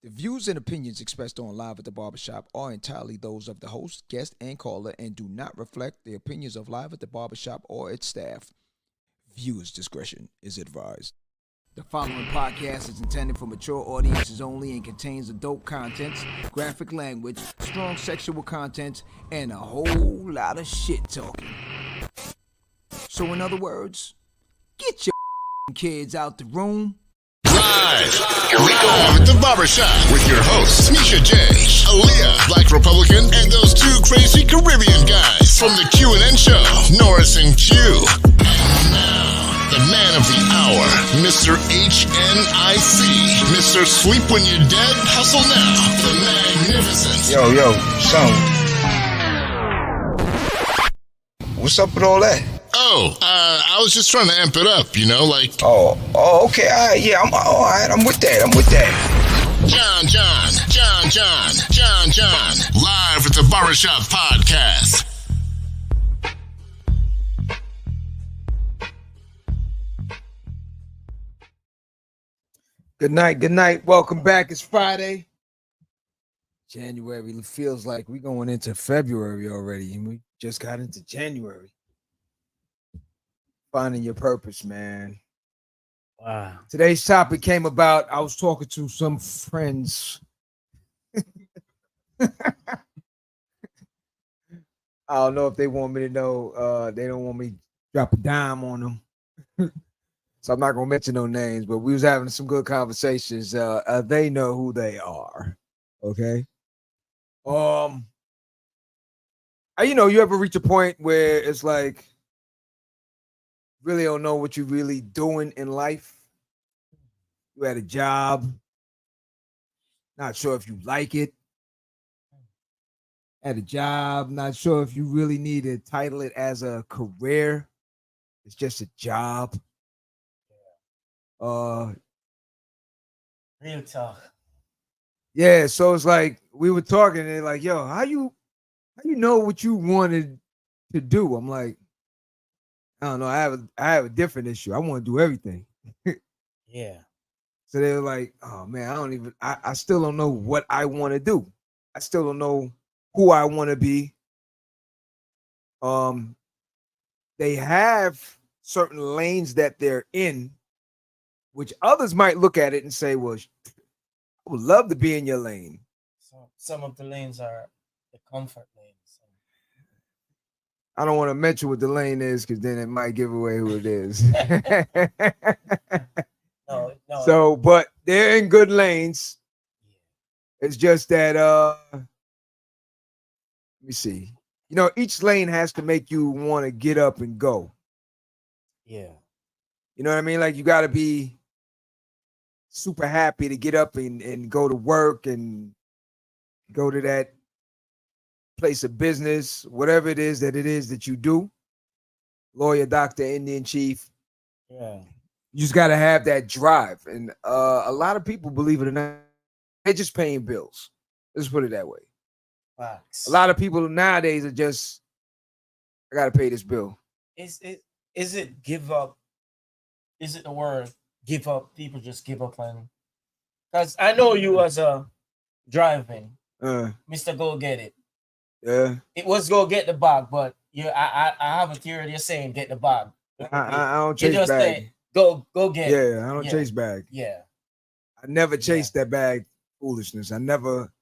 The views and opinions expressed on Live at the Barbershop are entirely those of the host, guest, and caller and do not reflect the opinions of Live at the Barbershop or its staff. Viewers' discretion is advised. The following podcast is intended for mature audiences only and contains adult contents, graphic language, strong sexual content, and a whole lot of shit talking. So in other words, get your kids out the room. Live at the Barbershop with your hosts, Misha J, Aaliyah, Black Republican, and those two crazy Caribbean guys from the Q&N show, Norris and Q. And now, the man of the hour, Mr. HNIC, Mr. Sleep When You're Dead, Hustle Now, the magnificent. Yo, son. What's up with all that? I was just trying to amp it up, you know, like... Oh, okay, all right, yeah, all right, I'm with that. John, live at the Barbershop podcast. Good night. Welcome back. It's Friday. January feels like we're going into February already, and we just got into January. Finding your purpose, man. Wow. Today's topic came about, I was talking to some friends. I don't know if they want me to know. They don't want me to drop a dime on them. So I'm not going to mention no names, but we was having some good conversations. They know who they are. Okay. You ever reach a point where it's like, really don't know what you're really doing in life? You had a job, not sure if you like it. Had a job, not sure if you really need to title it as a career. It's just a job. Real talk. Yeah, so it's like we were talking and they're like, yo, how you know what you wanted to do? I'm like, I don't know. I have a different issue. I want to do everything. Yeah. So they were like, oh man, I still don't know what I want to do. I still don't know who I want to be. They have certain lanes that they're in, which others might look at it and say, well, I would love to be in your lane. So some of the lanes are the comfort lanes. I don't want to mention what the lane is because then it might give away who it is. No. So, but they're in good lanes. It's just that let me see. You know, each lane has to make you want to get up and go. Yeah. You know what I mean? Like you got to be super happy to get up and go to work and go to that place of business, whatever it is that you do. Lawyer, doctor, Indian chief. Yeah. You just got to have that drive. And a lot of people, believe it or not, they're just paying bills. Let's put it that way. Facts. A lot of people nowadays are just, I got to pay this bill. Is it give up? Is it the word give up? People just give up on. Because I know you as a driving, Mr. Go Get It. Yeah. It was go get the bag, but I have a theory. You're saying get the bag. I don't chase bag. Go get it. Yeah, I don't chase bag. Yeah. I never chased that bag foolishness. I never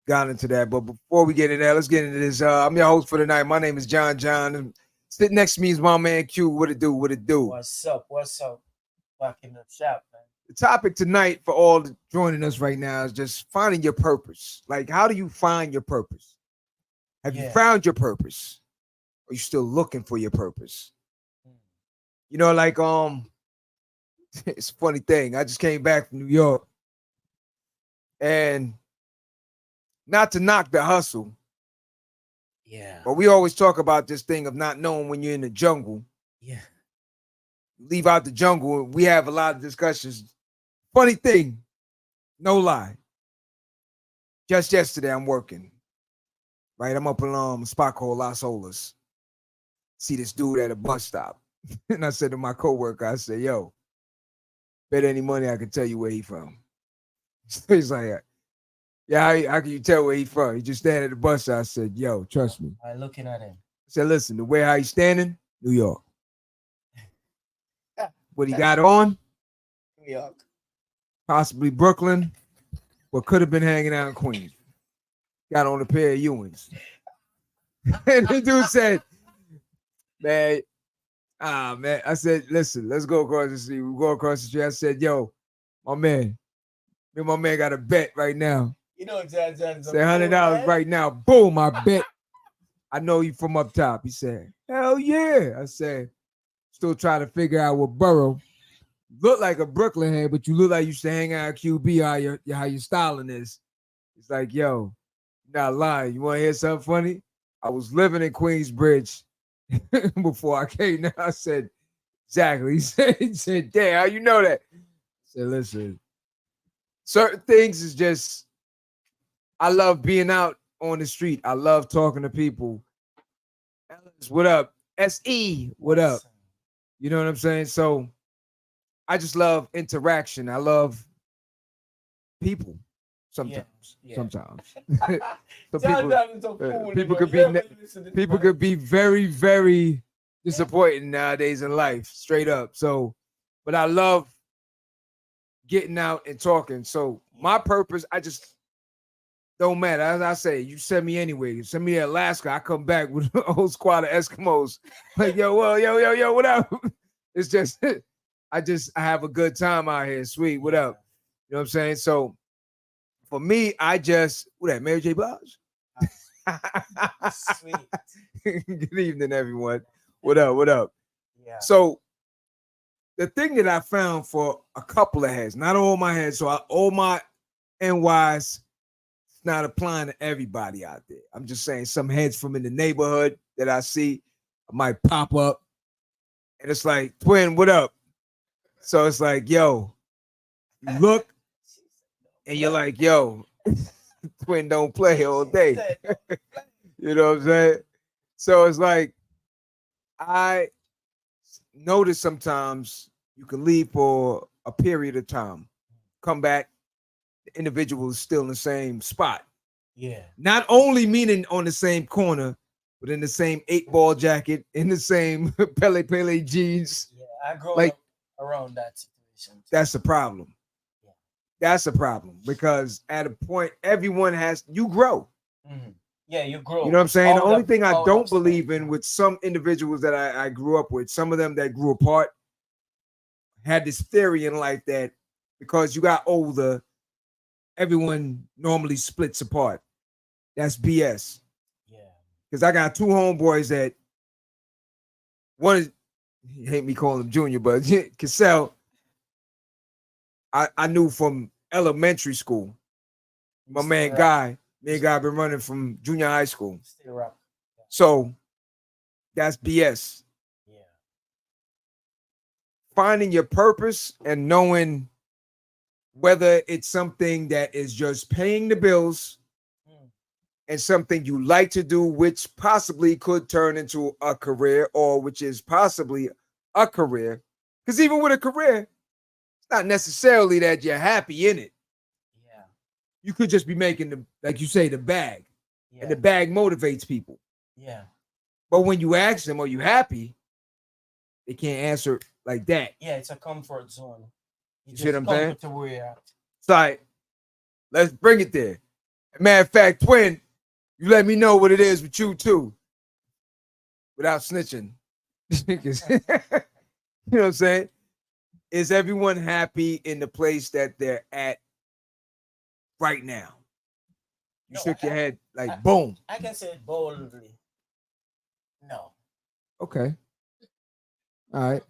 got into that. But before we get into that, let's get into this. I'm your host for the night. My name is John. And sitting next to me is my man Q. What it do? What's up? Back in the shop, man. The topic tonight for all joining us right now is just finding your purpose. Like, how do you find your purpose? Have you found your purpose? Or are you still looking for your purpose? You know, like, it's a funny thing. I just came back from New York. And not to knock the hustle. Yeah. But we always talk about this thing of not knowing when you're in the jungle. Yeah. Leave out the jungle. We have a lot of discussions. Funny thing, no lie. Just yesterday, I'm working. Right, I'm up in a spot called Las Olas. See this dude at a bus stop. And I said to my coworker, I said, yo, bet any money I can tell you where he from. So he's like, yeah, how can you tell where he's from? He just standing at the bus stop. I said, yo, trust me. I'm looking at him. I said, listen, the way how he's standing, New York. What he got on, New York. possibly Brooklyn, but could have been hanging out in Queens. Got on a pair of Ewings. And the dude said, man, I said, listen, let's go across the street. We go across the street. I said, yo, my man, me and my man got a bet right now. You know exactly. Say $100 right now. Boom, I bet. I know you from up top. He said, hell yeah. I said, still trying to figure out what borough. Look like a Brooklyn head, but you look like you used to hang out at QB, how your styling is. It's like, yo, you're not lying. You want to hear something funny? I was living in Queensbridge before I came there. I said, exactly. He said, damn, how you know that? I said, listen, certain things is just, I love being out on the street. I love talking to people. Ellis, what up? SE, what up? You know what I'm saying? So I just love interaction. I love people. Sometimes. So people could be very, very disappointing nowadays in life, straight up. So, but I love getting out and talking. So my purpose, I just don't matter. As I say, you send me anywhere. You send me to Alaska, I come back with a whole squad of Eskimos. Like, yo, what up? It's just, I have a good time out here. Sweet, what up? You know what I'm saying? So for me, I just, what that, Mary J. Blige? Sweet. Good evening, everyone. What up? Yeah. So the thing that I found for a couple of heads, not all my heads, so all my NYs, it's not applying to everybody out there. I'm just saying some heads from in the neighborhood that I see, I might pop up, and it's like, twin, what up? So it's like, yo, you look, and you're like, yo, twin don't play all day. You know what I'm saying? So it's like, I notice sometimes you can leave for a period of time, come back, the individual is still in the same spot. Yeah. Not only meaning on the same corner, but in the same 8-ball jacket, in the same Pele jeans. Yeah, I grew up around that situation. That's a problem. Yeah. That's a problem because at a point, everyone you grow. Mm-hmm. Yeah, you grow. You know what I'm saying? The only thing I don't believe in with some individuals that I grew up with, some of them that grew apart, had this theory in life that because you got older, everyone normally splits apart. That's BS. Yeah. Because I got two homeboys that one is, you hate me calling him Junior, but Cassell, I knew from elementary school. My man Guy, me and Guy been running from junior high school. Still up. Yeah. So that's BS. Yeah. Finding your purpose and knowing whether it's something that is just paying the bills and something you like to do, which possibly could turn into a career, or which is possibly a career. Because even with a career, it's not necessarily that you're happy in it. Yeah. You could just be making like you say, the bag. Yeah. And the bag motivates people. Yeah. But when you ask them, are you happy? They can't answer like that. Yeah, it's a comfort zone. You see what I'm saying? To where you're at. It's like, let's bring it there. Matter of fact, twin, you let me know what it is with you too. Without snitching. You know what I'm saying? Is everyone happy in the place that they're at right now? You shook your head like boom. I can say it boldly. No. Okay. All right.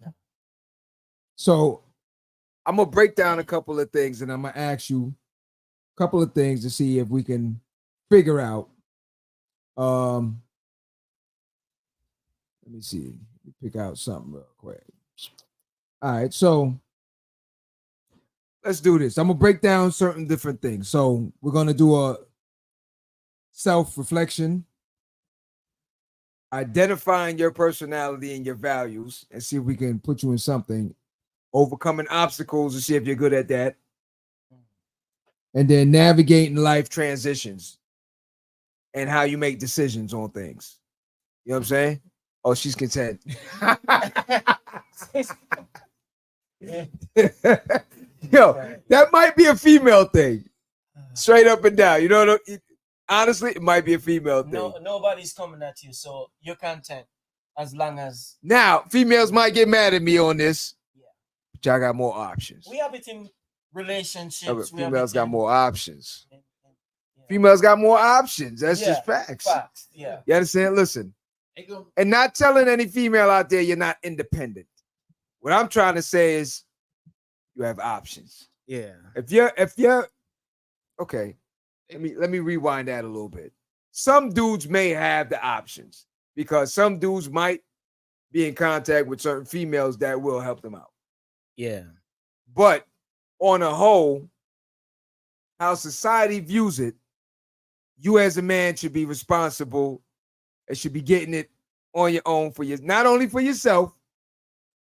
So I'm gonna break down a couple of things and I'm gonna ask you a couple of things to see if we can figure out. Let me see. Let me pick out something real quick. All right, so let's do this. I'm gonna break down certain different things. So we're gonna do a self-reflection, identifying your personality and your values, and see if we can put you in something, overcoming obstacles to see if you're good at that. and then navigating life transitions and how you make decisions on things. You know what I'm saying? Oh, she's content. Yo, that might be a female thing. Straight up and down. You know, honestly, it might be a female thing. No, nobody's coming at you, so you're content as long as. Now, females might get mad at me on this, but y'all got more options. We have it in relationships. Females got more options. Females got more options. That's just facts. Facts. Yeah. You understand? Listen, and not telling any female out there you're not independent. What I'm trying to say is, you have options. Yeah. If you're okay, let me rewind that a little bit. Some dudes may have the options because some dudes might be in contact with certain females that will help them out. Yeah. But on a whole, how society views it, you as a man should be responsible and should be getting it on your own for you, not only for yourself,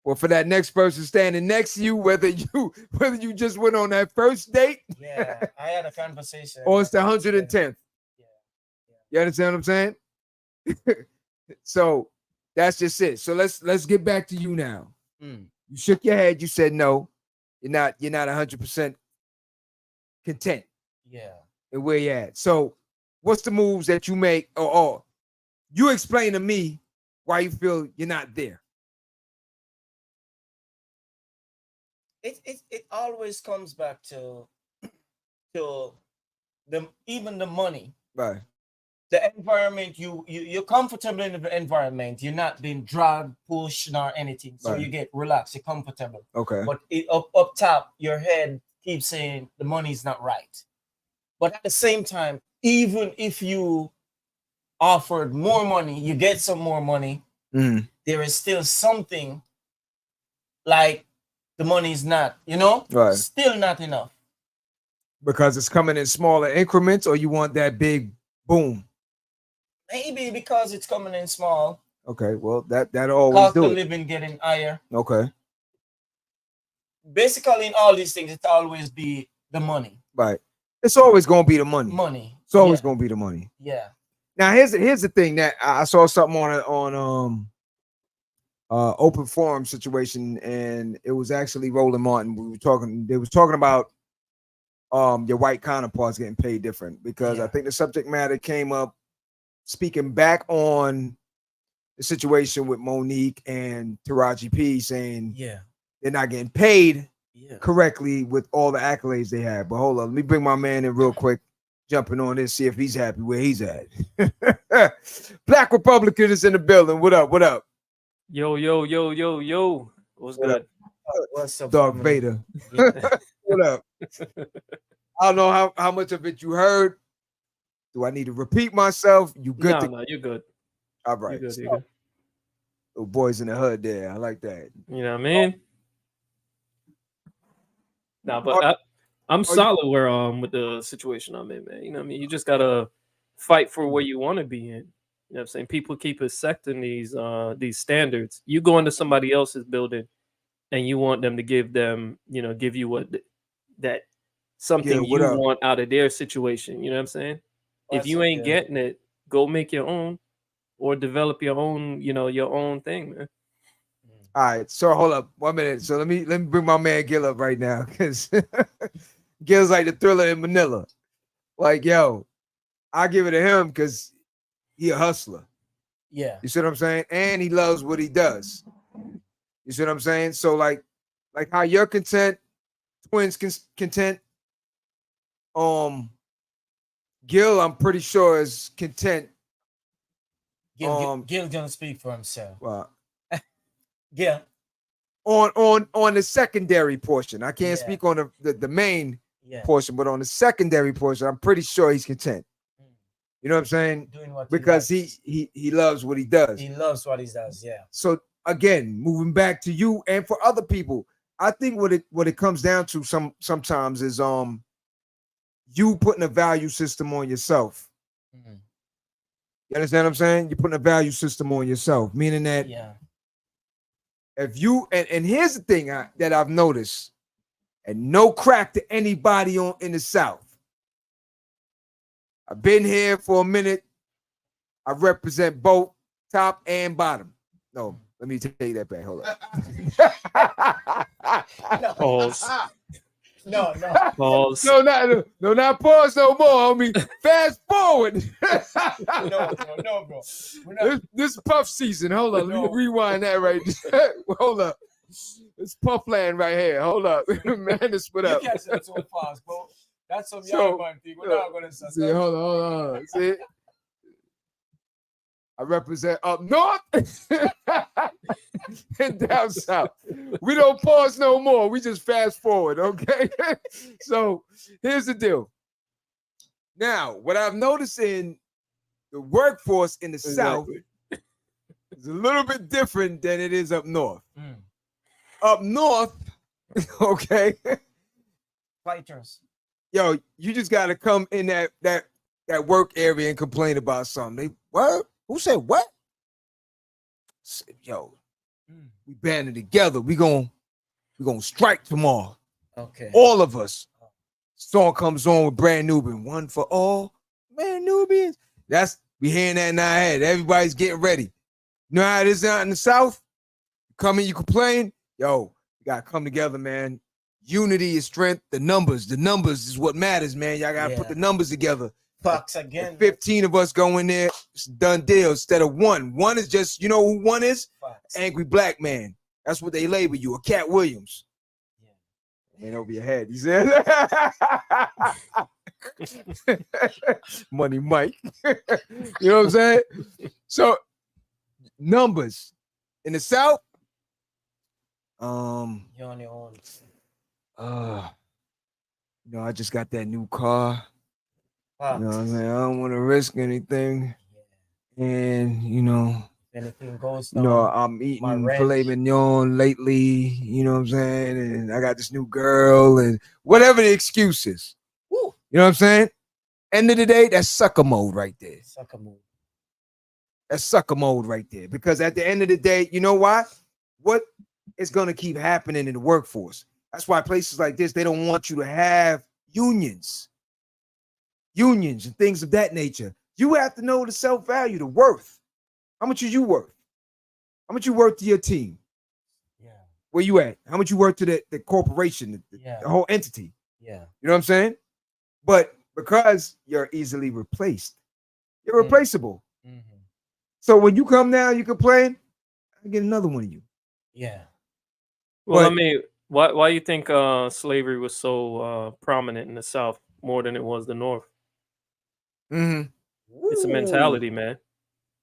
or for that next person standing next to you, whether you just went on that first date. Yeah, I had a conversation. Or it's the 110th. Yeah. You understand what I'm saying? So that's just it. So let's get back to you now. You shook your head. You said no. You're not 100% content. Yeah. And where you at. So what's the moves that you make? Or you explain to me why you feel you're not there. It always comes back to even the money. Right. The environment, you're comfortable in the environment. You're not being dragged, pushed, nor anything. So you get relaxed, you're comfortable. Okay. But up top, your head keeps saying the money's not right. But at the same time, even if you offered more money, you get some more money, there is still something like the money is not, still not enough. Because it's coming in smaller increments, or you want that big boom? Maybe because it's coming in small. Okay, well, that always Cost do of it. living getting higher. Okay. Basically, in all these things, it's always be the money. Right. It's always going to be the money. Money. It's always going to be the money. Yeah. Now, here's the thing that I saw something on open forum situation, and it was actually Roland Martin. They was talking about your white counterparts getting paid different, because I think the subject matter came up speaking back on the situation with Monique and Taraji P, saying they're not getting paid correctly with all the accolades they have. But hold on, let me bring my man in real quick, jumping on this, see if he's happy where he's at. Black Republican is in the building. What up? What up? Yo. What's good? What's up, Darth Vader? What up? I don't know how much of it you heard. Do I need to repeat myself? You good? No, you're good. All right. You're good. Little boys in the hood there. I like that. You know what I mean? No, but I'm solid where with the situation I'm in, man. You know what I mean? You just gotta fight for where you want to be in. You know what I'm saying? People keep accepting these standards. You go into somebody else's building and you want them to give you what that something you want out of their situation. You know what I'm saying? If you ain't getting it, go make your own or develop your own, your own thing, man. All right, so hold up 1 minute. So let me bring my man Gil up right now, because Gil's like the Thriller in Manila. Like, yo, I give it to him because he a hustler. Yeah. You see what I'm saying? And he loves what he does. You see what I'm saying? So like how you're content, Twins content. Gil, I'm pretty sure is content. Gil gonna speak for himself. Well, Yeah. On the secondary portion. I can't speak on the main portion, but on the secondary portion, I'm pretty sure he's content. You know what I'm saying? Doing what because he he loves what he does. He loves what he does, yeah. So again, moving back to you and for other people, I think what it comes down to sometimes is you putting a value system on yourself. Mm-hmm. You understand what I'm saying? You're putting a value system on yourself, meaning that if you and here's the thing that I've noticed, and no crack to anybody in the South. I've been here for a minute. I represent both top and bottom. No, let me take that back. Hold up. Pause. No. Pause. No, not pause no more, homie. Fast forward. No, bro. We're not. This puff season. Hold up. Let me rewind that right there. Hold up. It's puff land right here. Hold up. Man, this what up. You can't say that so fast, bro. That's some young man thing. We're not gonna say. See, hold on. See? I represent up north and down south. We don't pause no more. We just fast forward, okay? So here's the deal. Now, what I've noticed in the workforce in the South is a little bit different than it is up north. Up north, okay? Fighters. Yo, you just got to come in that work area and complain about something. What? Who said what? Yo, we banding together. We gonna strike tomorrow. Okay. All of us. Song comes on with Brand Nubian. One for all, man, Nubians. We hearing that in our head. Everybody's getting ready. You know how it is out in the South? You come in, you complain. Yo, you gotta come together, man. Unity is strength. The numbers is what matters, man. Y'all gotta put the numbers together. Fox again. If 15 of us go in there, it's a done deal instead of one. One is just, you know who one is? Fox. Angry black man. That's what they label you, a Cat Williams. Yeah. Ain't over your head. He said, Money Mike. You know what I'm saying? So, numbers. In the South, You're on your own. I just got that new car. Fox. You know what I'm saying? I don't want to risk anything. And, anything goes down. I'm eating filet mignon lately, you know what I'm saying? And I got this new girl and whatever the excuse is. Woo. You know what I'm saying? End of the day, that's sucker mode right there. Sucker mode. That's sucker mode right there. Because at the end of the day, you know why? What is going to keep happening in the workforce? That's why places like this, they don't want you to have unions and things of that nature. You have to know the self-value, the worth. How much are you worth? How much you worth to your team? Yeah. Where you at? How much you worth to the corporation, the whole entity? Yeah. You know what I'm saying? But because you're easily replaced, you're replaceable. Mm-hmm. So when you come down, you complain, I get another one of you. Yeah. Well, why you think slavery was so prominent in the South more than it was the North? Mm-hmm. It's a mentality, man.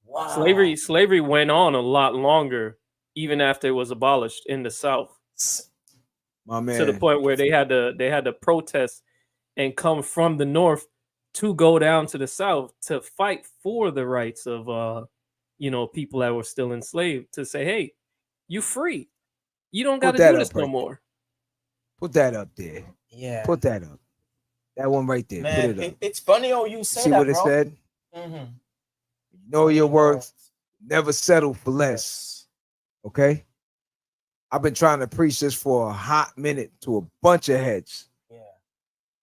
Wow. Slavery went on a lot longer, even after it was abolished in the South. My man. To the point where they had to protest and come from the North to go down to the South to fight for the rights of people that were still enslaved, to say, hey, you free. You don't got to do this no more. Put that up there. Yeah. Put that up. That one right there. Man, put it up. It's funny how you say See that, what it bro. said? Mm-hmm. Know your worth. Never settle for less. Okay? I've been trying to preach this for a hot minute to a bunch of heads. Yeah.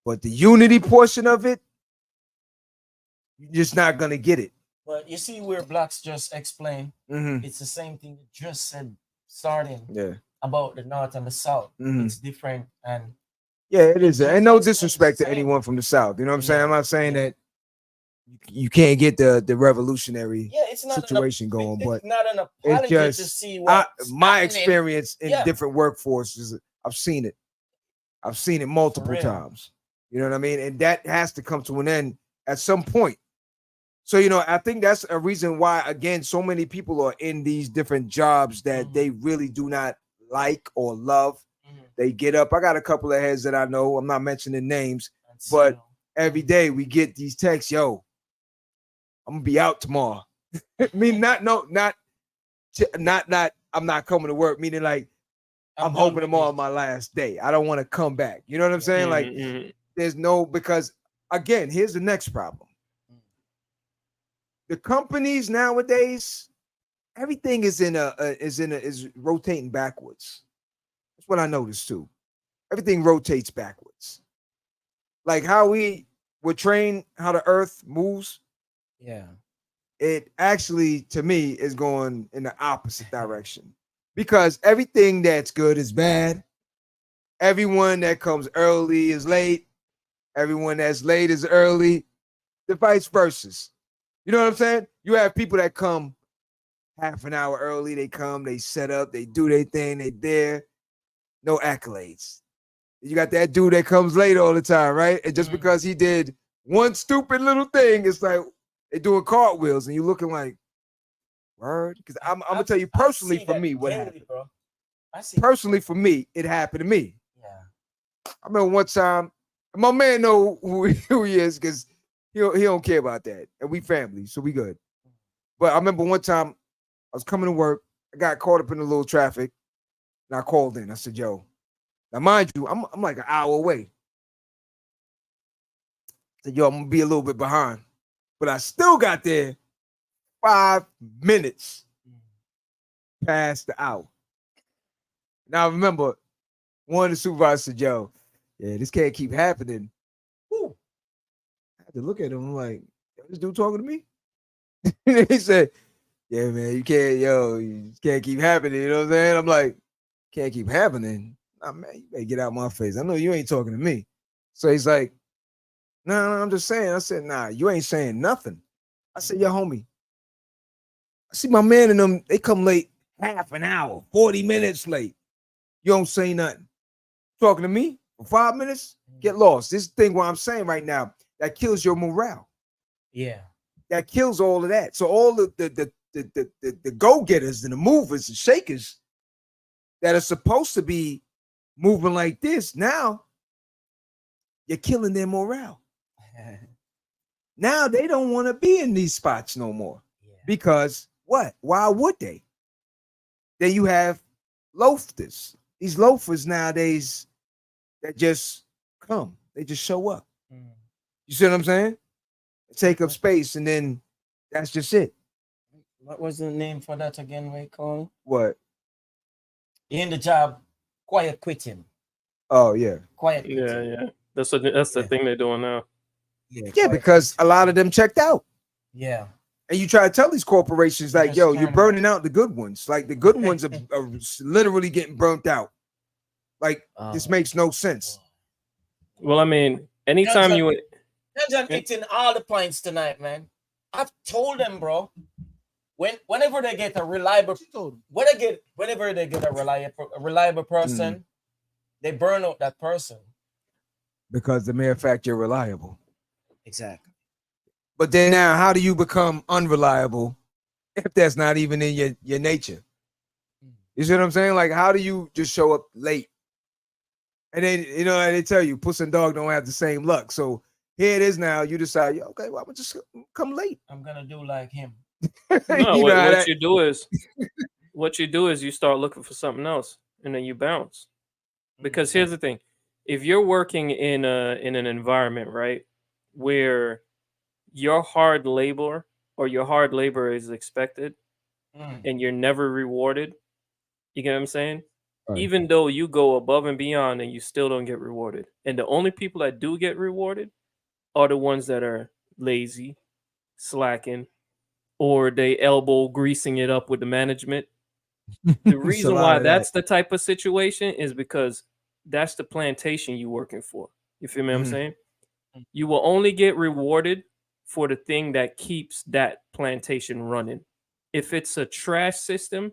But the unity portion of it, you're just not going to get it. But you see where blacks just explained, it's the same thing you just said starting about the North and the South. It's different. And yeah, it is. And no disrespect to anyone from the South. You know what I'm saying? I'm not saying that you can't get the revolutionary situation going, but it's not an apology to see what my experience in different workforces. I've seen it. I've seen it multiple times. You know what I mean? And that has to come to an end at some point. So, I think that's a reason why, again, so many people are in these different jobs that they really do not like or love. They get up. I got a couple of heads that I know. I'm not mentioning names, but every day we get these texts, yo, I'm gonna be out tomorrow. Meaning not I'm not coming to work, meaning like I'm hoping tomorrow my last day. I don't want to come back. You know what I'm saying? Like there's because again, here's the next problem. The companies nowadays, everything is rotating backwards. That's what I noticed too. Everything rotates backwards. Like how we would train how the earth moves, Yeah. it actually, to me, is going in the opposite direction. Because everything that's good is bad. Everyone that comes early is late. Everyone that's late is early. The vice versa. You know what I'm saying? You have people that come half an hour early. They come, they set up, they do their thing, they there. No accolades. You got that dude that comes late all the time, right? And just because he did one stupid little thing, it's like they doing cartwheels, and you looking like, word? Because I'm gonna tell you personally, for me, what happened. Bro. Personally, for me, it happened to me. Yeah. I remember one time, my man know who he is because he don't care about that, and we family, so we good. But I remember one time I was coming to work, I got caught up in a little traffic, and I called in. I said, "Yo, now mind you, I'm like an hour away." I said, "Yo, I'm gonna be a little bit behind," but I still got there 5 minutes past the hour. Now I remember one of the supervisors said, "Yo, yeah, this can't keep happening." Whew. I had to look at him. I'm like, "This dude talking to me?" He said, "Yeah, man, you can't keep happening." You know what I'm saying? I'm like, "Can't keep happening." Nah, man, you better get out my face. I know you ain't talking to me. So he's like, no, I'm just saying. I said, nah, you ain't saying nothing. I said, yo, homie, I see my man and them, they come late half an hour, 40 minutes late. You don't say nothing. Talking to me for 5 minutes, get lost. This thing what I'm saying right now, that kills your morale. Yeah. That kills all of that. So all the go-getters and the movers and shakers that are supposed to be moving like this, now you're killing their morale. Now they don't want to be in these spots no more. Yeah. Because what? Why would they? Then you have loafers. These loafers nowadays that just come. They just show up. You see what I'm saying? They take up space, and then that's just it. What was the name for that again, Ray Cole? What? In the job, quiet quitting. Oh, yeah. Quiet quitting. Yeah. That's the thing they're doing now. Yeah, because a lot of them checked out. Yeah. And you try to tell these corporations, like, yo, you're burning out the good ones. Like, the good ones are literally getting burnt out. Like, this makes no sense. Well, I mean, anytime John hitting all the points tonight, man. I've told them, bro. Whenever they get a reliable, whenever they get a reliable person, they burn out that person. Because the mere fact you're reliable. Exactly. But then now, how do you become unreliable if that's not even in your nature? You see what I'm saying? Like, how do you just show up late? And then, you know, they tell you, puss and dog don't have the same luck. So here it is now. You decide, okay, well, I'm going to just come late. I'm going to do like him. No, what you do is you start looking for something else, and then you bounce. Because here's the thing. If you're working in an environment, right, where your hard labor is expected and you're never rewarded, you get what I'm saying? Right. Even though you go above and beyond and you still don't get rewarded. And the only people that do get rewarded are the ones that are lazy, slacking, or they elbow greasing it up with the management. The reason why that's the type of situation is because that's the plantation you're working for. You feel me? What I'm saying? You will only get rewarded for the thing that keeps that plantation running. If it's a trash system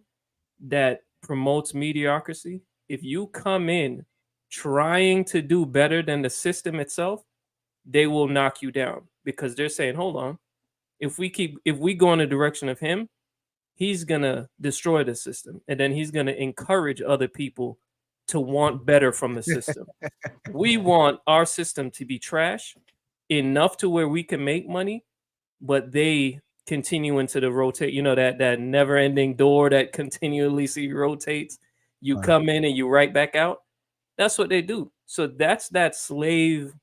that promotes mediocrity, if you come in trying to do better than the system itself, they will knock you down because they're saying, hold on, if we go in the direction of him, he's gonna destroy the system, and then he's gonna encourage other people to want better from the system. We want our system to be trash enough to where we can make money, but they continue into the rotate, you know, that never-ending door that continuously rotates. You come in and you right back out. That's what they do. So that's that slave,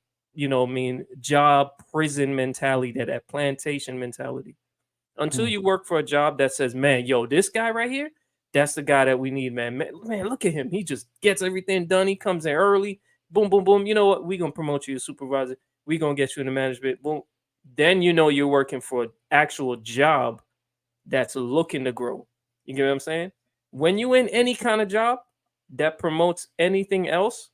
job prison mentality, that plantation mentality. Until you work for a job that says, man, yo, this guy right here, that's the guy that we need, man. Man, look at him. He just gets everything done. He comes in early. Boom, boom, boom. You know what? We're going to promote you as supervisor. we gonna get you into management. Well, then you know you're working for an actual job that's looking to grow. You get what I'm saying? When you in any kind of job that promotes anything else,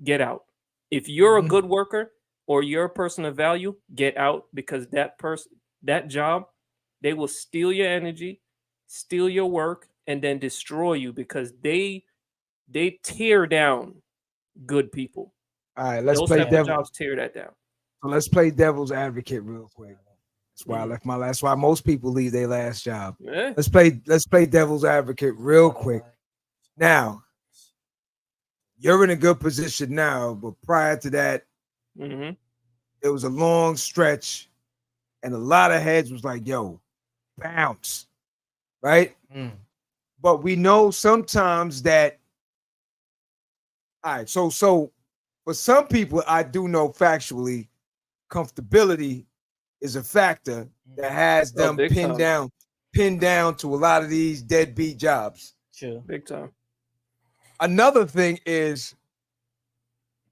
get out. If you're a good worker or you're a person of value, get out, because that job, they will steal your energy, steal your work, and then destroy you, because they tear down good people. All right, let's Those play type of devil. jobs tear that down. So let's play devil's advocate real quick. That's why I left my last. That's why most people leave their last job. Yeah. Let's play devil's advocate real quick. Now, you're in a good position now, but prior to that, it was a long stretch, and a lot of heads was like, "Yo, bounce," right? But we know sometimes that. All right, so for some people, I do know factually, comfortability is a factor that has them pinned down to a lot of these deadbeat jobs. Sure, big time. Another thing is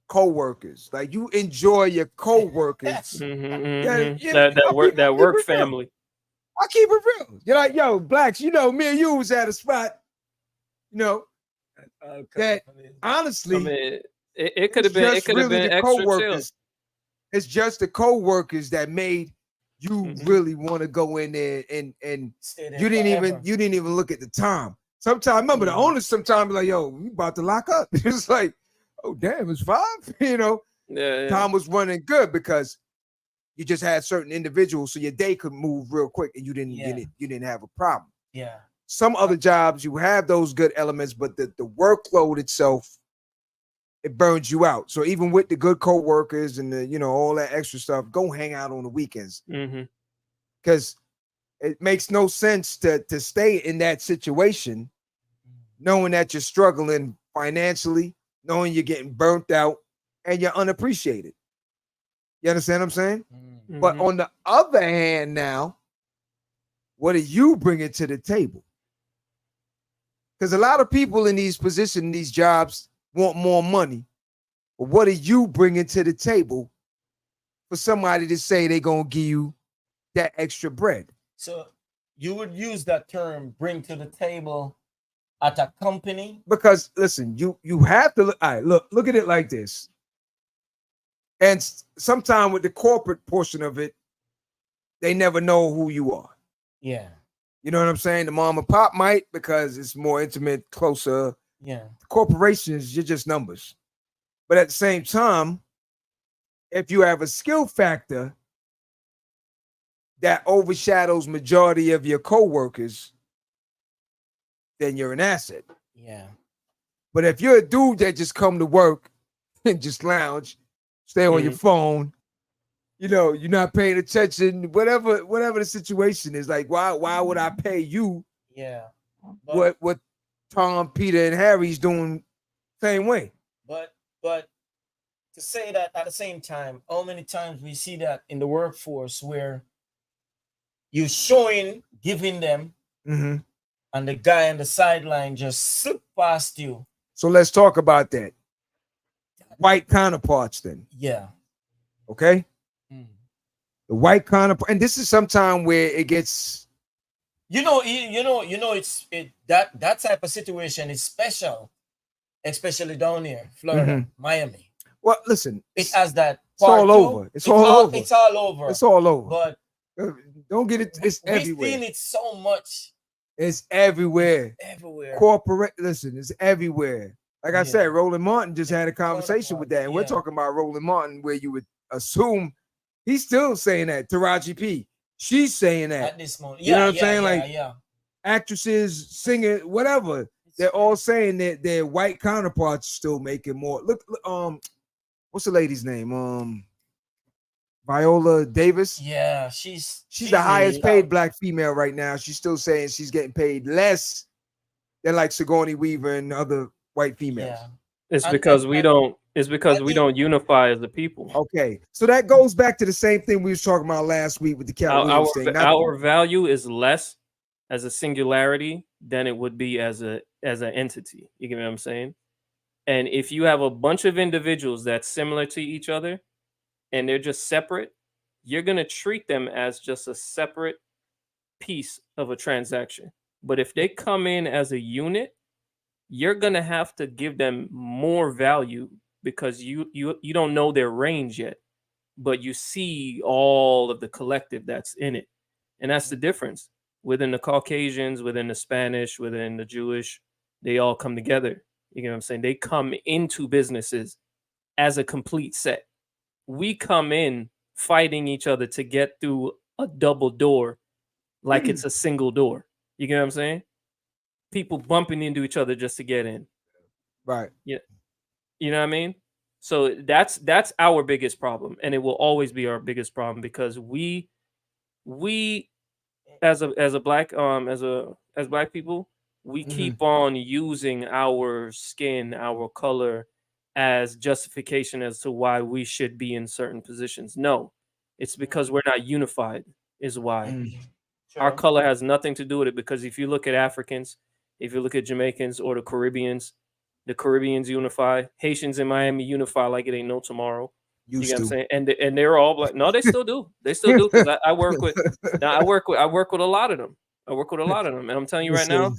co-workers. Like, you enjoy your co-workers. That work family. I keep it real. You're like, yo, blacks, you know, me and you was at a spot, you know, that honestly, I mean, it could have been the extra co-workers. It's just the co-workers that made you really want to go in there, and you didn't even look at the time. Sometimes, remember, the owners sometimes be like, yo, we about to lock up. It's like, oh damn, it's 5. You know, time was running good because you just had certain individuals, so your day could move real quick, and you didn't have a problem. Yeah. Some other jobs, you have those good elements, but the workload itself, it burns you out. So even with the good co-workers and the, you know, all that extra stuff, go hang out on the weekends. Because it makes no sense to stay in that situation knowing that you're struggling financially, knowing you're getting burnt out, and you're unappreciated. You understand what I'm saying? But on the other hand now, what are you bringing to the table? Because a lot of people in these positions, these jobs, want more money. But what are you bringing to the table for somebody to say they're going to give you that extra bread? So you would use that term, bring to the table, at a company? Because listen, you have to look at it like this. And sometimes with the corporate portion of it, they never know who you are. Yeah. You know what I'm saying? The mom and pop might, because it's more intimate, closer. Yeah. Corporations, you're just numbers. But at the same time, if you have a skill factor that overshadows majority of your coworkers, then you're an asset. Yeah. But if you're a dude that just come to work and just lounge, stay on your phone, you know, you're not paying attention, whatever the situation is, like, why would I pay you? Yeah. What Tom, Peter, and Harry's doing same way. But to say that at the same time, how many times we see that in the workforce where you're giving them, and the guy on the sideline just slip past you. So let's talk about that. White counterparts then. Yeah. Okay? The white counterpart, and this is sometime where it gets, that type of situation is special, especially down here, Florida, Miami. Well, listen, it has that. It's all over. It's all over. It's all over. It's all over. But don't get it. It's everywhere. We've seen it so much. It's everywhere. It's everywhere. Corporate. Listen, it's everywhere. Like I said, Roland Martin just had a conversation with that, and we're talking about Roland Martin, where you would assume he's still saying that. Taraji P, she's saying that at this moment. You know what I'm saying? Actresses, singers, whatever. They're all saying that their white counterparts still making more. Look, what's the lady's name? Viola Davis. Yeah, she's the highest paid black female right now. She's still saying she's getting paid less than like Sigourney Weaver and other white females. Yeah. It's because we don't unify as a people. Okay, so that goes back to the same thing we was talking about last week with the Cat Williams thing. Our value is less as a singularity than it would be as an entity. You get what I'm saying? And if you have a bunch of individuals that's similar to each other, and they're just separate, you're going to treat them as just a separate piece of a transaction. But if they come in as a unit, you're going to have to give them more value because you don't know their range yet, but you see all of the collective that's in it. And that's the difference within the Caucasians, within the Spanish, within the Jewish. They all come together. You know what I'm saying? They come into businesses as a complete set. We come in fighting each other to get through a double door like it's a single door. You get what I'm saying? People bumping into each other just to get in. Right. Yeah. You know what I mean? So that's our biggest problem, and it will always be our biggest problem because we as black people, we keep on using our skin, our color as justification as to why we should be in certain positions. No, it's because we're not unified is why. Our color has nothing to do with it, because if you look at Africans, if you look at Jamaicans or the Caribbeans unify. Haitians in Miami unify like it ain't no tomorrow. You get what I'm saying? And they're all black. No, they still do. They still do, because I work with a lot of them. And I'm telling you right now,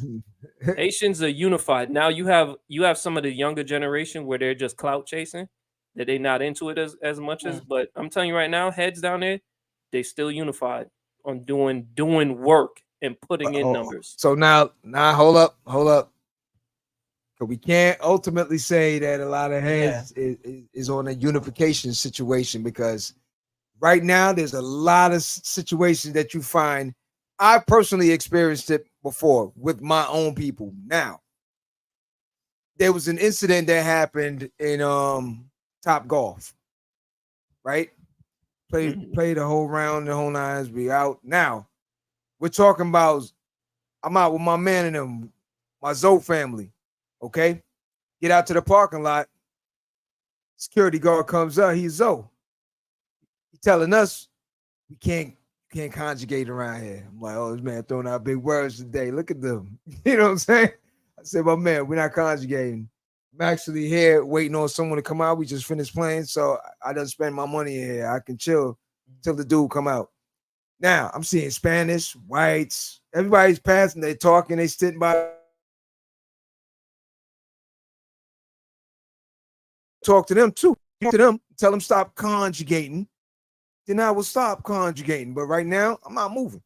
Haitians are unified. Now you have some of the younger generation where they're just clout chasing, that they're not into it as much as. But I'm telling you right now, heads down there, they still unified on doing work and putting in numbers. So now hold up. Because we can't ultimately say that a lot of heads is on a unification situation, because right now there's a lot of situations that you find. I personally experienced it before with my own people. Now, there was an incident that happened in Top Golf, right? Played the whole round, the whole nines. We out. Now, we're talking about, I'm out with my man and them, my Zoe family. Okay, get out to the parking lot. Security guard comes up. He's Zoe. He's telling us we can't conjugate around here. I'm like, oh, this man throwing out big words today. Look at them. You know what I'm saying? I said, my man, we're not conjugating. I'm actually here waiting on someone to come out. We just finished playing, so I done spend my money here. I can chill till the dude come out. Now I'm seeing Spanish, whites, everybody's passing. They talking. They sitting by. Talk to them too. Tell them stop conjugating. Then I will stop conjugating. But right now, I'm not moving.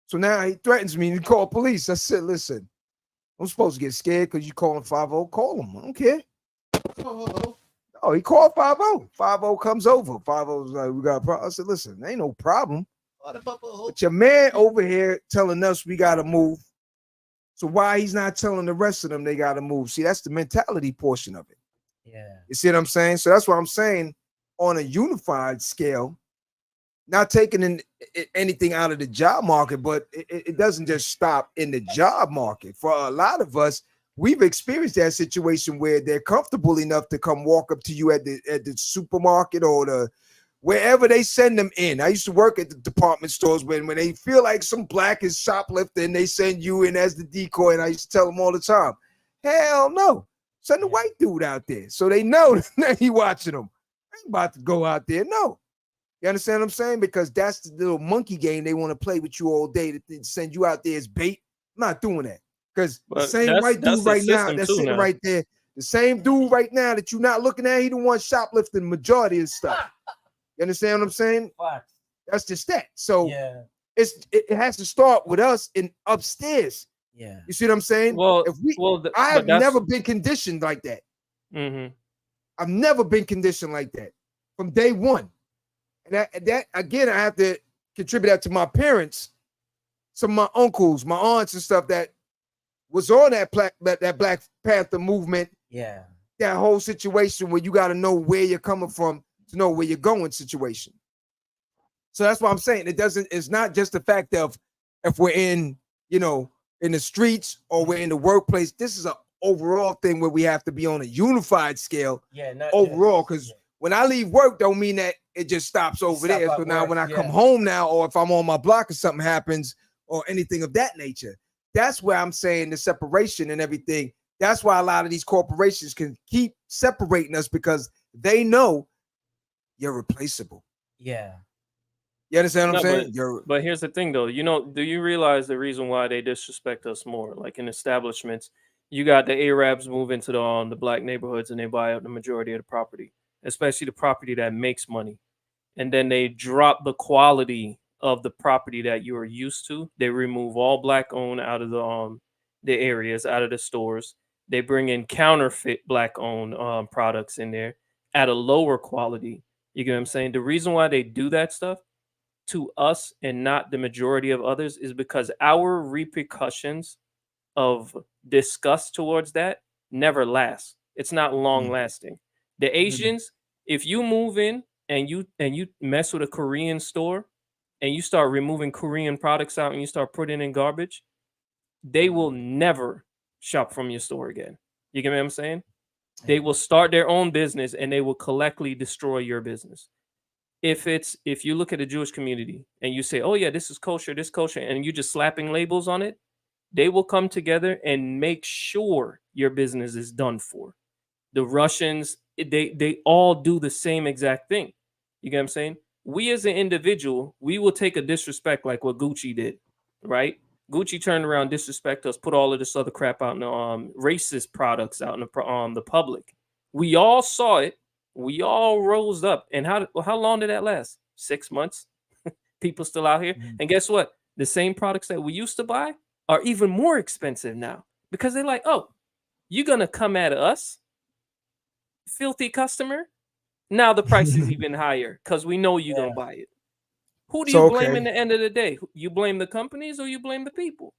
So now he threatens me to call police. I said, listen, I'm supposed to get scared because you calling 50. Call him. I don't care. Oh, he called 50. 50 comes over. 50's like, we got a problem. I said, listen, ain't no problem. But your man over here telling us we got to move. So why he's not telling the rest of them they got to move? See, that's the mentality portion of it. Yeah. You see what I'm saying? So that's what I'm saying, on a unified scale, not taking anything out of the job market, but it doesn't just stop in the job market. For a lot of us, we've experienced that situation where they're comfortable enough to come walk up to you at the supermarket or the wherever they send them in. I used to work at the department stores when they feel like some black is shoplifting, they send you in as the decoy. And I used to tell them all the time, hell no. Send the white dude out there so they know that he watching them. I ain't about to go out there. No. You understand what I'm saying? Because that's the little monkey game they want to play with you all day to send you out there as bait. I'm not doing that. Because the same white dude right now that's sitting right there, the same dude right now that you're not looking at, he the one shoplifting majority of stuff. You understand what I'm saying? That's just that. So it has to start with us in upstairs. Yeah, you see what I'm saying? I have never been conditioned like that. I've never been conditioned like that from day one, and that again, I have to contribute that to my parents, some of my uncles, my aunts, and stuff that was on that Black Panther movement. Yeah, that whole situation where you got to know where you're coming from to know where you're going situation. So that's why I'm saying it's not just the fact of if we're in, in the streets or we're in the workplace. This is an overall thing where we have to be on a unified scale overall, because when I leave work don't mean that it just stops over there. So now when I come home now, or if I'm on my block or something happens or anything of that nature, that's where I'm saying the separation and everything. That's why a lot of these corporations can keep separating us, because they know you're replaceable. Yeah. You understand what I'm No, saying? but here's the thing though. Do you realize the reason why they disrespect us more? Like in establishments, you got the Arabs move into the black neighborhoods and they buy up the majority of the property, especially the property that makes money. And then they drop the quality of the property that you are used to. They remove all black owned out of the areas, out of the stores. They bring in counterfeit black owned products in there at a lower quality. You get what I'm saying? The reason why they do that stuff to us and not the majority of others is because our repercussions of disgust towards that never lasts. It's not long lasting. The Asians, if you move in and you mess with a Korean store and you start removing Korean products out and you start putting in garbage, they will never shop from your store again. You get what I'm saying? They will start their own business and they will collectively destroy your business. If you look at the Jewish community and you say, "Oh yeah, this is kosher, this kosher," and you just slapping labels on it, they will come together and make sure your business is done for. The Russians, they all do the same exact thing. You get what I'm saying? We as an individual, we will take a disrespect like what Gucci did, right? Gucci turned around, disrespect us, put all of this other crap out in the racist products out in the public. We all saw it. We all rose up. And how long did that last? 6 months. People still out here. And guess what? The same products that we used to buy are even more expensive now because they're like, oh, you're gonna come at us, filthy customer. Now the price is even higher because we know you're gonna buy it. Who do you blame in the end of the day? You blame the companies or you blame the people?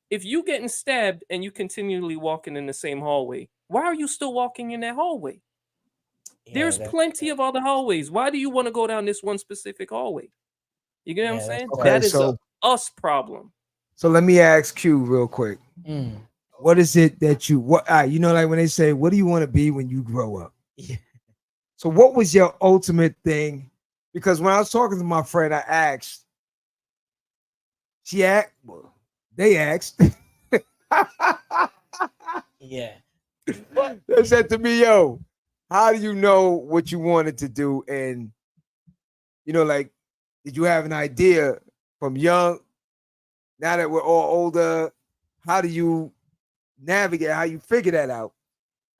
If you getting stabbed and you continually walking in the same hallway, why are you still walking in that hallway? There's plenty of other hallways. Why do you want to go down this one specific hallway? You get what I'm saying? Okay, that is so us problem. So let me ask Q real quick. What is it that like when they say, what do you want to be when you grow up? Yeah. So what was your ultimate thing? Because when I was talking to my friend, I asked, they asked. Yeah. They said to me, yo, how do you know what you wanted to do? And, like, did you have an idea from young? Now that we're all older, how do you navigate, how you figure that out?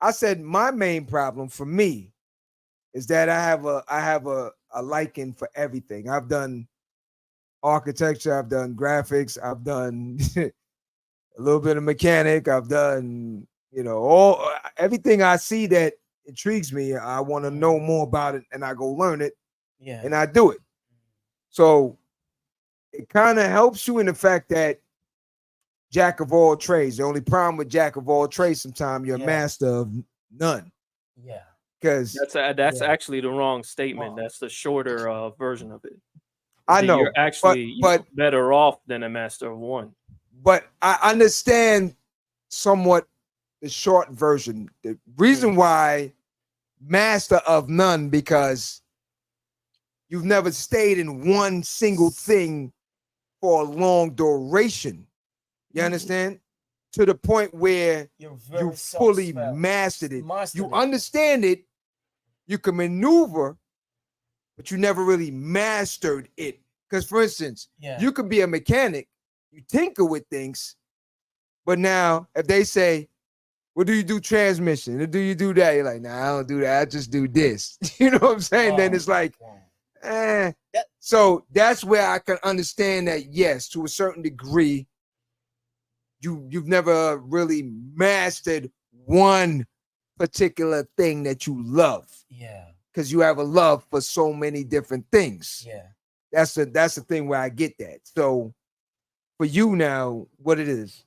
I said my main problem for me is that I have a liking for everything. I've done architecture, I've done graphics, I've done a little bit of mechanic, I've done, everything I see that intrigues me, I want to know more about it and I go learn it and I do it. So it kind of helps you in the fact that jack of all trades. The only problem with jack of all trades, sometimes you're a master of none. Yeah. Because that's actually the wrong statement. That's the shorter version of it. I know. You're actually better off than a master of one. But I understand somewhat the short version. The reason why master of none, because you've never stayed in one single thing for a long duration. You understand? To the point where you fully mastered it. You understand it. You can maneuver, but you never really mastered it. Because, for instance, you could be a mechanic, you tinker with things, but now if they say, well, do you do transmission? Or do you do that? You're like, nah, I don't do that. I just do this. You know what I'm saying? Then it's like, So that's where I can understand that, yes, to a certain degree, you've never really mastered one particular thing that you love. Yeah. Because you have a love for so many different things. Yeah. That's the thing where I get that. So for you now, what it is?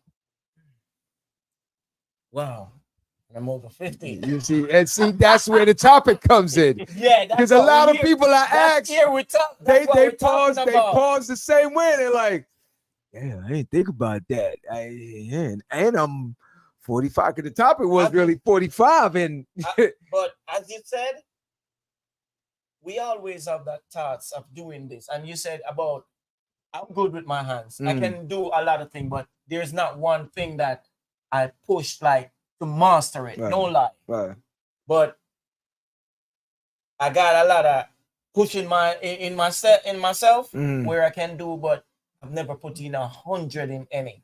Wow. I'm over 50. You see, and that's where the topic comes in. Yeah, because a lot of people I ask, they pause the same way. They're like, yeah, I didn't think about that. And I'm 45. Because the topic was really 45. And but as you said, we always have that thoughts of doing this. And you said about, I'm good with my hands. I can do a lot of things, but there's not one thing that I push like to master it. Right. No lie. Right. But I got a lot of pushing in myself Mm. where I can do, but I've never put in 100 in any.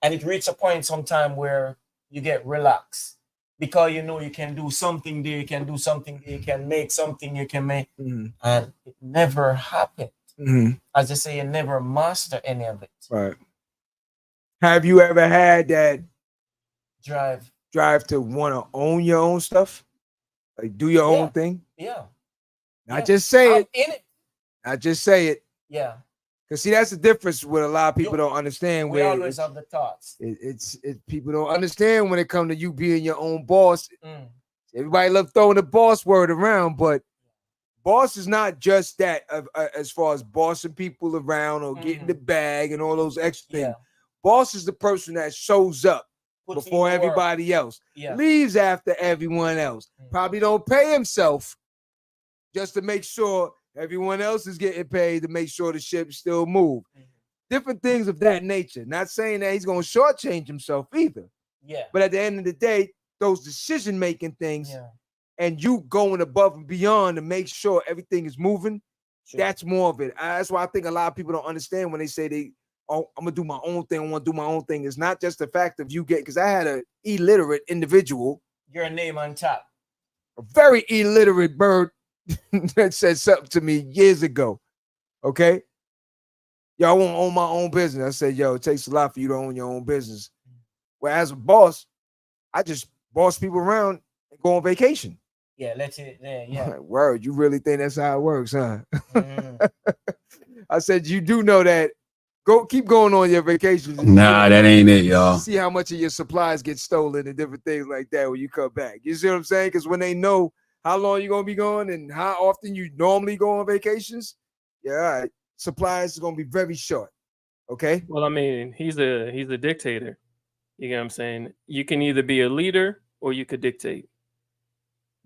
And it reaches a point sometime where you get relaxed because you know you can do something there, you can do something there, you can make something, you can make, Mm. and it never happened. Mm. As I say, you never master any of it. Right. Have you ever had that Drive. to want to own your own stuff? Like do your Yeah. own thing? Yeah. Not Yeah. just say I'm it. in it. Not just say it. Yeah. Because see, that's the difference what a lot of people don't understand. We Where always have the thoughts. it's people don't understand when it comes to you being your own boss. Mm. Everybody love throwing the boss word around, but boss is not just that as far as bossing people around or getting the bag and all those extra things. Yeah. Boss is the person that shows up Puts before in the work. everybody else, Yeah. leaves after everyone else, probably don't pay himself just to make sure everyone else is getting paid to make sure the ship still move. Different things of that nature. Not saying that he's going to shortchange himself either. Yeah. But at the end of the day, those decision-making things Yeah. and you going above and beyond to make sure everything is moving, that's more of it. That's why I think a lot of people don't understand when they say I'm going to do my own thing, I want to do my own thing. It's not just the fact of you because I had an illiterate individual. Your name on top. A very illiterate bird that said something to me years ago. Okay? Yo, I want to own my own business. I said, yo, it takes a lot for you to own your own business. Well, as a boss, I just boss people around and go on vacation. Yeah, let's it there. Yeah. Word, you really think that's how it works, huh? I said, you do know that. Keep going on your vacations. Nah, that ain't it, y'all. See how much of your supplies get stolen and different things like that when you come back. You see what I'm saying? Because when they know how long you're gonna be going and how often you normally go on vacations, yeah, all right. Supplies is gonna be very short. Okay. Well, I mean, he's a dictator. You get what I'm saying? You can either be a leader or you could dictate.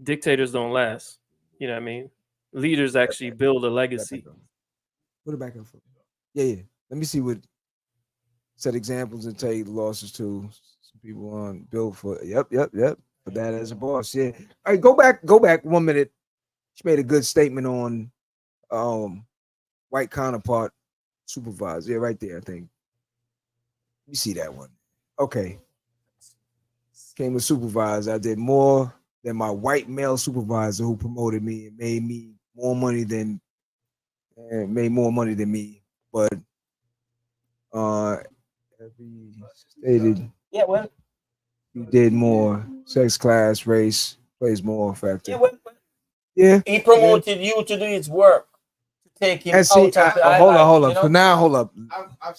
Dictators don't last. You know what I mean? Leaders actually build a legacy. Put it back up for me. Yeah. Let me see what set examples and tell you the losses to some people on build for. Yep. For that as a boss. Yeah. All right, go back 1 minute. She made a good statement on white counterpart supervisor. Yeah, right there, I think. You see that one. Okay. Came a supervisor. I did more than my white male supervisor who promoted me and made more money than me. But every stated you did more. Sex, class, race plays more factor. Yeah. He promoted you to do his work. To take him out of the hold up. You know? So now hold up. I've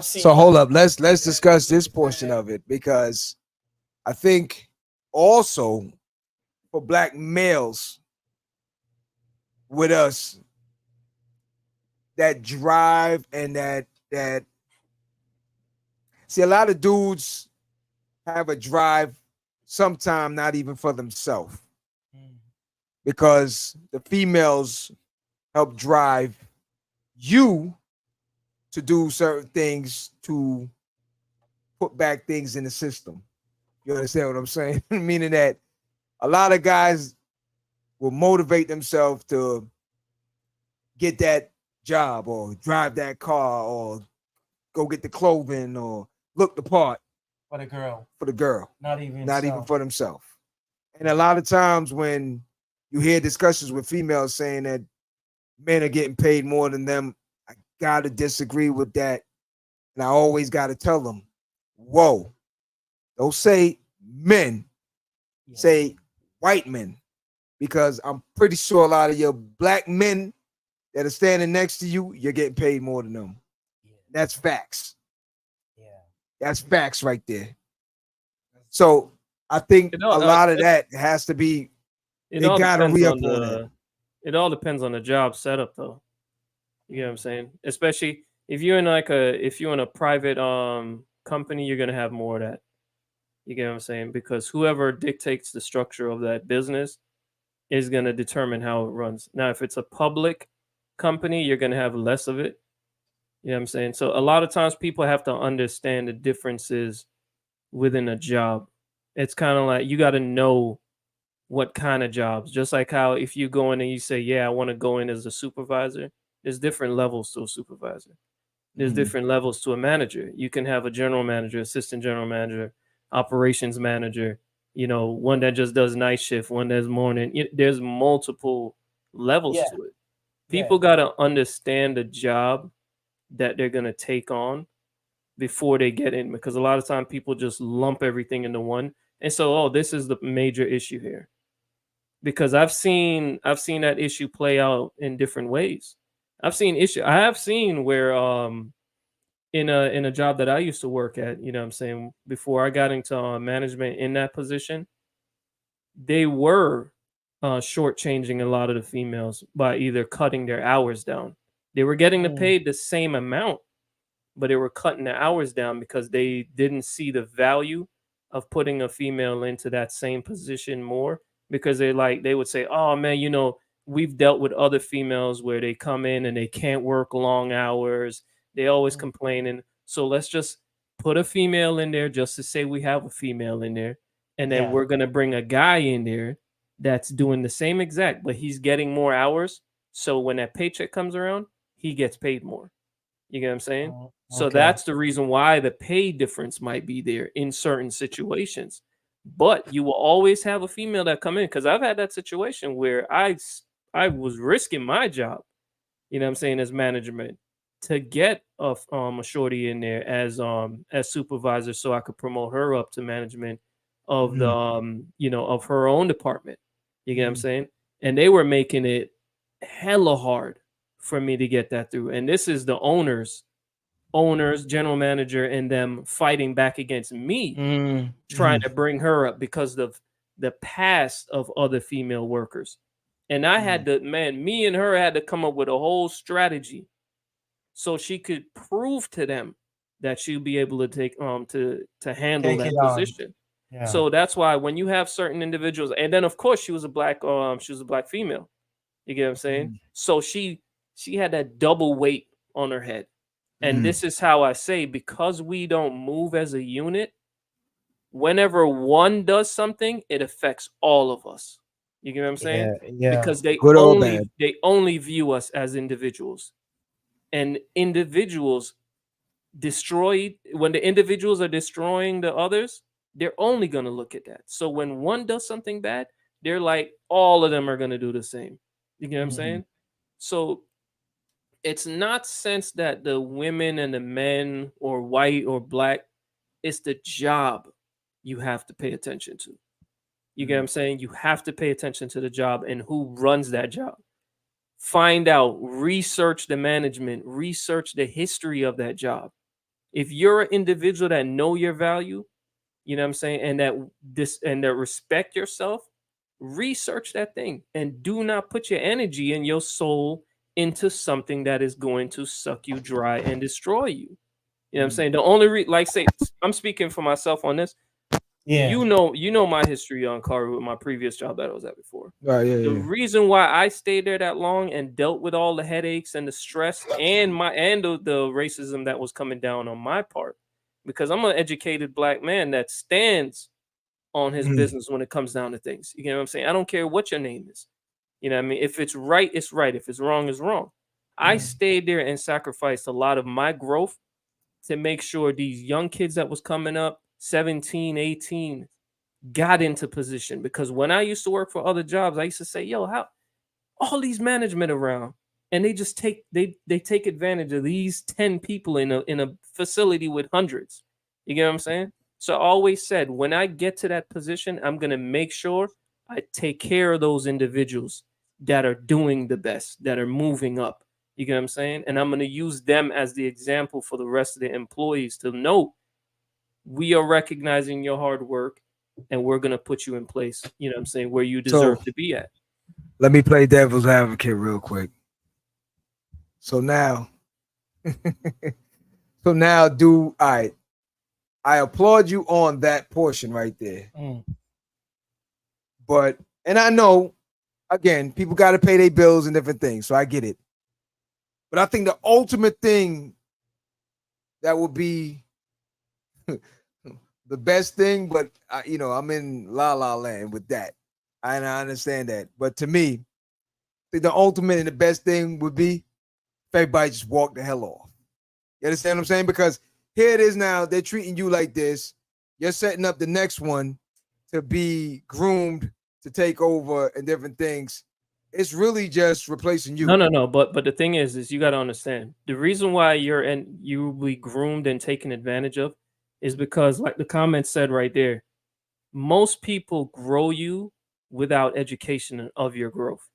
seen. So hold up. Let's discuss this portion of it because I think also for black males with us, that drive and that see, a lot of dudes have a drive, sometime not even for themselves, because the females help drive you to do certain things to put back things in the system. You understand what I'm saying? Meaning that a lot of guys will motivate themselves to get that job or drive that car or go get the clothing or look the part for the girl. Not even for themselves. And a lot of times when you hear discussions with females saying that men are getting paid more than them, I gotta disagree with that. And I always gotta tell them, whoa, don't say men, say white men. Because I'm pretty sure a lot of your black men that are standing next to you, you're getting paid more than them. That's facts. That's facts right there. So I think a lot of that has to be, they gotta re-up on that. It all depends on the job setup though. You know what I'm saying? Especially if you're in a private company, you're gonna have more of that. You get what I'm saying? Because whoever dictates the structure of that business is gonna determine how it runs. Now, if it's a public company, you're gonna have less of it. You know what I'm saying? So a lot of times people have to understand the differences within a job. It's kind of like you got to know what kind of jobs. Just like how if you go in and you say, yeah, I want to go in as a supervisor, there's different levels to a supervisor. There's different levels to a manager. You can have a general manager, assistant general manager, operations manager, one that just does night shift, one that's morning. There's multiple levels Yeah. to it. People got to understand the job that they're going to take on before they get in, because a lot of time people just lump everything into one. And so, this is the major issue here. Because I've seen that issue play out in different ways. I have seen where in a job that I used to work at, before I got into management in that position, they were shortchanging a lot of the females by either cutting their hours down. They were getting paid the same amount, but they were cutting the hours down because they didn't see the value of putting a female into that same position more, because they would say, oh man, we've dealt with other females where they come in and they can't work long hours. They always complaining. So let's just put a female in there just to say we have a female in there. And then we're going to bring a guy in there that's doing the same exact, but he's getting more hours. So when that paycheck comes around, he gets paid more. You get what I'm saying? So that's the reason why the pay difference might be there in certain situations. But you will always have a female that come in, because I've had that situation where I was risking my job, as management, to get a shorty in there as supervisor, so I could promote her up to management of the of her own department. You get what I'm saying? And they were making it hella hard for me to get that through. And this is the owners, general manager, and them fighting back against me, trying to bring her up because of the past of other female workers. And I had to, me and her had to come up with a whole strategy so she could prove to them that she'll be able to take to handle that position. Yeah. So that's why when you have certain individuals, and then of course she was a black female. You get what I'm saying? So she had that double weight on her head. And this is how I say, because we don't move as a unit, whenever one does something, it affects all of us. You get what I'm saying? Yeah. Because they only view us as individuals. And individuals when the individuals are destroying the others, they're only going to look at that. So when one does something bad, they're like, all of them are going to do the same. You get what I'm saying? So it's not sense that the women and the men or white or black, it's the job you have to pay attention to. You get what I'm saying? You have to pay attention to the job and who runs that job. Find out, research the management, research the history of that job. If you're an individual that know your value, you know what I'm saying, and that respect yourself, research that thing and do not put your energy and your soul into something that is going to suck you dry and destroy you. You know what I'm saying? The only I'm speaking for myself on this. Yeah. You know my history on Kari with my previous job that I was at before. Right, yeah. The reason why I stayed there that long and dealt with all the headaches and the stress and the racism that was coming down on my part, because I'm an educated black man that stands on his business when it comes down to things. You know what I'm saying? I don't care what your name is. You know what I mean? If it's right, it's right. If it's wrong, it's wrong. I stayed there and sacrificed a lot of my growth to make sure these young kids that was coming up, 17, 18, got into position. Because when I used to work for other jobs, I used to say, yo, how all these management around, and they just take advantage of these 10 people in a facility with hundreds. You get what I'm saying? So I always said, when I get to that position, I'm going to make sure I take care of those individuals that are doing the best, that are moving up. You get what I'm saying? And I'm going to use them as the example for the rest of the employees to know we are recognizing your hard work and we're going to put you in place, you know what I'm saying, where you deserve to be at. Let me play devil's advocate real quick. So now, I applaud you on that portion right there. But, and I know, again, people got to pay their bills and different things, so I get it. But I think the ultimate thing that would be the best thing, but I'm in la la land with that. And I understand that. But to me, I think the ultimate and the best thing would be if everybody just walk the hell off. You understand what I'm saying? Because here it is now, they're treating you like this. You're setting up the next one to be groomed to take over and different things. It's really just replacing you. No. But the thing is you got to understand the reason why you will be groomed and taken advantage of is because, like the comment said right there, most people grow you without education of your growth,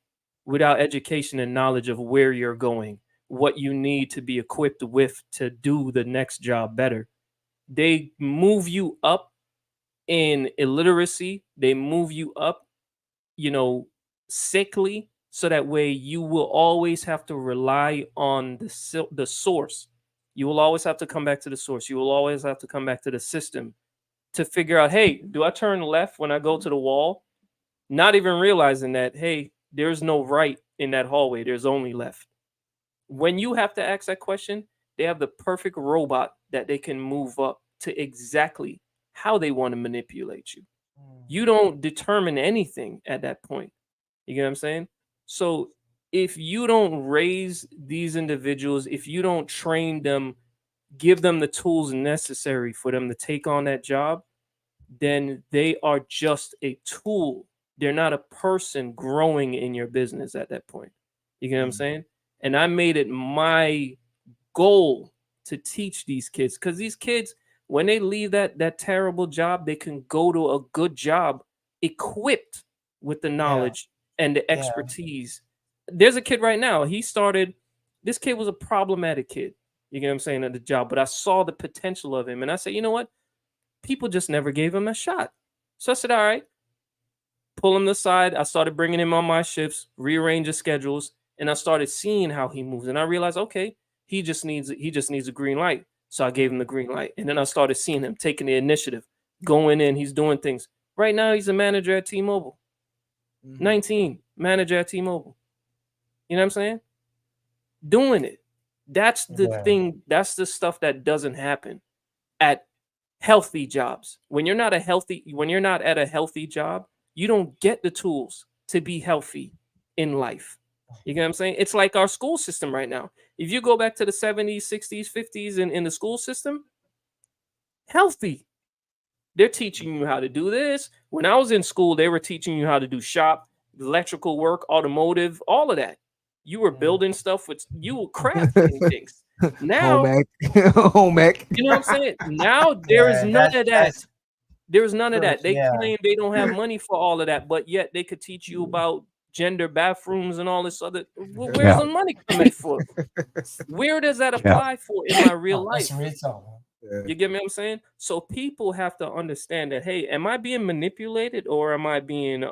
without education and knowledge of where you're going, what you need to be equipped with to do the next job better. They move you up in illiteracy. They move you up, sickly, so that way you will always have to rely on the source. You will always have to come back to the source. You will always have to come back to the system to figure out, hey, do I turn left when I go to the wall? Not even realizing that, hey, there's no right in that hallway. There's only left. When you have to ask that question, they have the perfect robot that they can move up to exactly how they want to manipulate you. You don't determine anything at that point. You get what I'm saying? So if you don't raise these individuals, if you don't train them, give them the tools necessary for them to take on that job, then they are just a tool. They're not a person growing in your business at that point. You get what I'm saying? And I made it my goal to teach these kids, because these kids, when they leave that terrible job, they can go to a good job equipped with the knowledge and the expertise. There's a kid right now. This kid was a problematic kid. You get what I'm saying, at the job, but I saw the potential of him. And I said, you know what? People just never gave him a shot. So I said, all right, pull him aside. I started bringing him on my shifts, rearrange his schedules, and I started seeing how he moves. And I realized, okay, he just needs a green light. So I gave him the green light. And then I started seeing him taking the initiative, going in. He's doing things. Right now, he's a manager at T-Mobile. 19, manager at T-Mobile. You know what I'm saying? Doing it. That's the thing. That's the stuff that doesn't happen at healthy jobs. When you're not at a healthy job, you don't get the tools to be healthy in life. You get what I'm saying? It's like our school system right now. If you go back to the 70s, 60s, 50s in the school system, healthy. They're teaching you how to do this. When I was in school, they were teaching you how to do shop, electrical work, automotive, all of that. You were building stuff you were crafting things. Now, home ec. you know what I'm saying? Now there is none of that. There's none of that. They claim they don't have money for all of that, but yet they could teach you about gender bathrooms and all this other. Where's the money coming for? Where does that apply for in my real life? You get me what I'm saying? So people have to understand that, hey, am I being manipulated, or am I being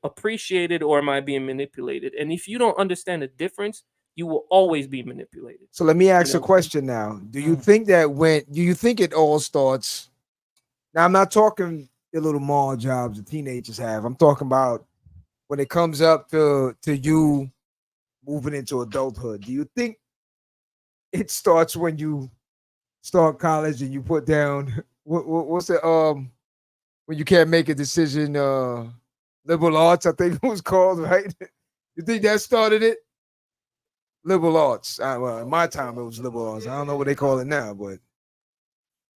appreciated, or am I being manipulated? And if you don't understand the difference, you will always be manipulated. So let me ask a question now. Do you think it all starts? Now, I'm not talking the little mall jobs the teenagers have. I'm talking about when it comes up to you moving into adulthood. Do you think it starts when you start college and you put down what's it when you can't make a decision, liberal arts, I think it was called, right? You think that started it? Liberal arts. Well, in my time it was liberal arts. I don't know what they call it now, but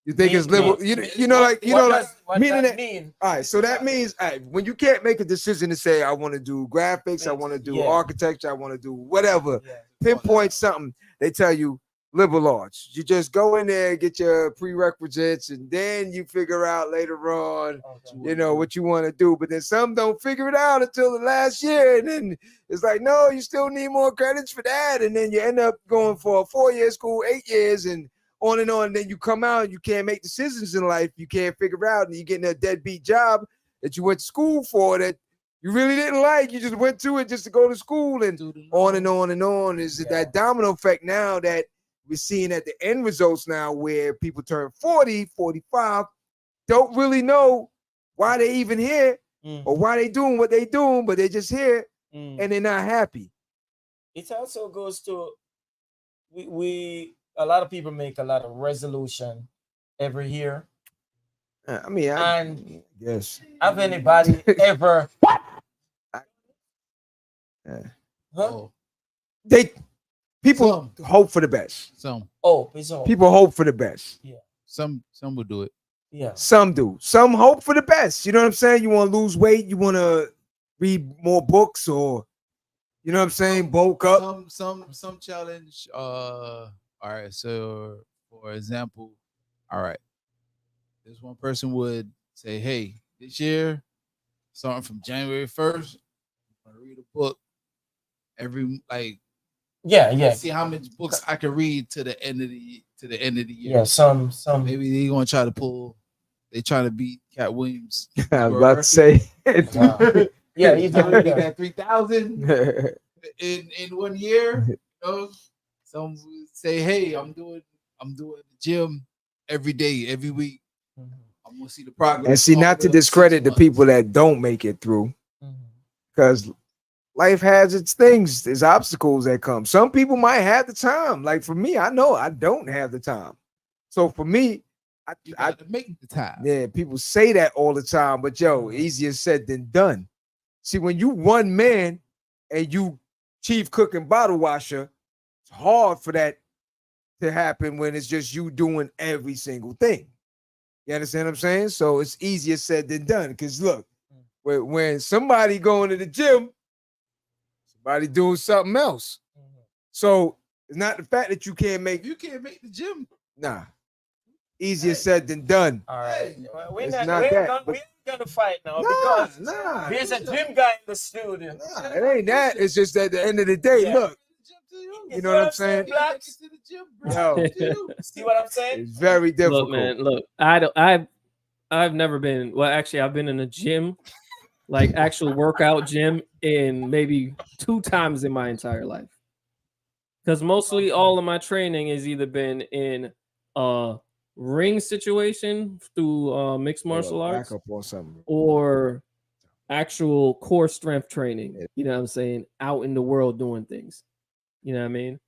you think it's liberal? Meaning that mean? All right, so that means when you can't make a decision to say, I want to do graphics, I want to do architecture, I want to do whatever, pinpoint something, they tell you liberal arts. You just go in there, get your prerequisites, and then you figure out later on, what you want to do. But then some don't figure it out until the last year, and then it's like, no, you still need more credits for that, and then you end up going for a 4-year school, 8 years, and on and on. And then you come out, and you can't make decisions in life. You can't figure out, and you're getting a deadbeat job that you went to school for that you really didn't like. You just went to it just to go to school, and on and on and on. Is that domino effect now that we're seeing at the end results now, where people turn 40, 45, don't really know why they even here or why they doing what they doing, but they're just here and they're not happy. It also goes to we a lot of people make a lot of resolution every year, I mean, And yes. have anybody ever? Yeah. Huh? Oh, People hope for the best. some Oh, it's all. People hope for the best. some would do it. Yeah. Some do. Some hope for the best. You know what I'm saying? You want to lose weight. You want to read more books, or you know what I'm saying? Bulk up. Some challenge. All right. So for example, all right, this one person would say, "Hey, this year, starting from January 1st, I'm gonna read a book every Yeah. see how many books I can read to the end of the year." Yeah. Some. Maybe they gonna try to pull. They trying to beat Cat Williams. I was about to say. Wow. Yeah, he's trying to doing beat that. that 3,000 in 1 year. You know, some would say, "Hey, I'm doing the gym every day, every week. I'm gonna see the progress." And see, not to over 6 discredit the months." people that don't make it through, because life has its things. There's obstacles that come. Some people might have the time. Like for me, I know I don't have the time. So for me, You I gotta make the time. yeah, people say that all the time, but yo, easier said than done. See, when you one man and you chief cook and bottle washer, it's hard for that to happen when it's just you doing every single thing. You understand what I'm saying? So it's easier said than done. Because look, when somebody going to the gym, somebody doing something else. So it's not the fact that you can't make the gym. Nah. Easier said than done. All right. We're It's not, not we're that, not, but- we're gonna fight now Nah, because nah. there's a gym guy in the studio. Nah, it ain't that. It's just at the end of the day, Yeah. look, you know what I'm saying? Blacks? Yo, See what I'm saying? it's very difficult. Look, man, look, I've never been. Well, actually, I've been in a gym, like actual workout gym, in maybe 2 times in my entire life. Because mostly all of my training has either been in a ring situation through mixed martial arts, Back up on something. or actual core strength training. You know what I'm saying? Out in the world doing things. You know what I mean?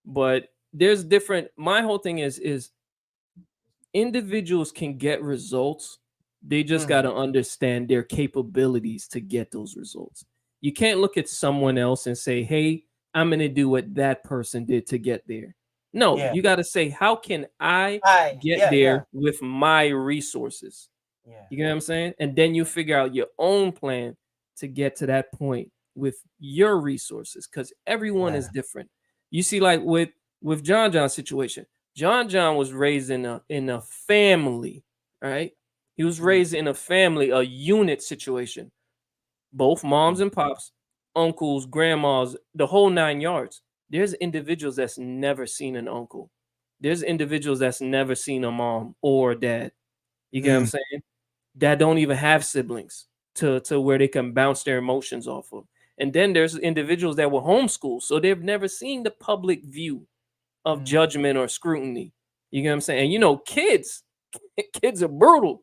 But there's different. My whole thing is individuals can get results. They just got to understand their capabilities to get those results. You can't look at someone else and say, "Hey, I'm going to do what that person did to get there." No, Yeah. you got to say, "How can I get yeah, there with my resources?" Yeah. You know what I'm saying? And then you figure out your own plan to get to that point with your resources, because everyone is different. You see, like with John's situation, John was raised in a family, right? He was raised in a family, a unit situation. Both moms and pops, uncles, grandmas, the whole 9 yards. There's individuals that's never seen an uncle. There's individuals that's never seen a mom or a dad. You get what I'm saying? That don't even have siblings to where they can bounce their emotions off of. And then there's individuals that were homeschooled, so they've never seen the public view of judgment or scrutiny. You get what I'm saying? And kids are brutal.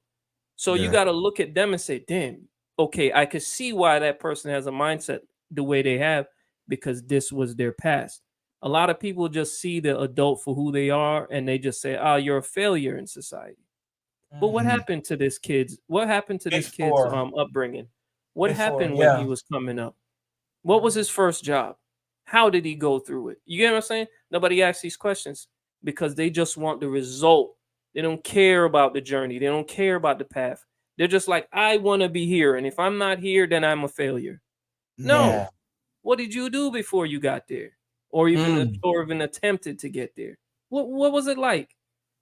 So you got to look at them and say, "Damn, okay, I could see why that person has a mindset the way they have, because this was their past." A lot of people just see the adult for who they are, and they just say, "Oh, you're a failure in society." But what happened to this kid's? What happened to this kid's upbringing? What happened when he was coming up? What was his first job? How did he go through it? You get what I'm saying? Nobody asks these questions because they just want the result. They don't care about the journey. They don't care about the path. They're just like, "I want to be here, and if I'm not here, then I'm a failure." No. Yeah. What did you do before you got there, or even attempted to get there? What was it like?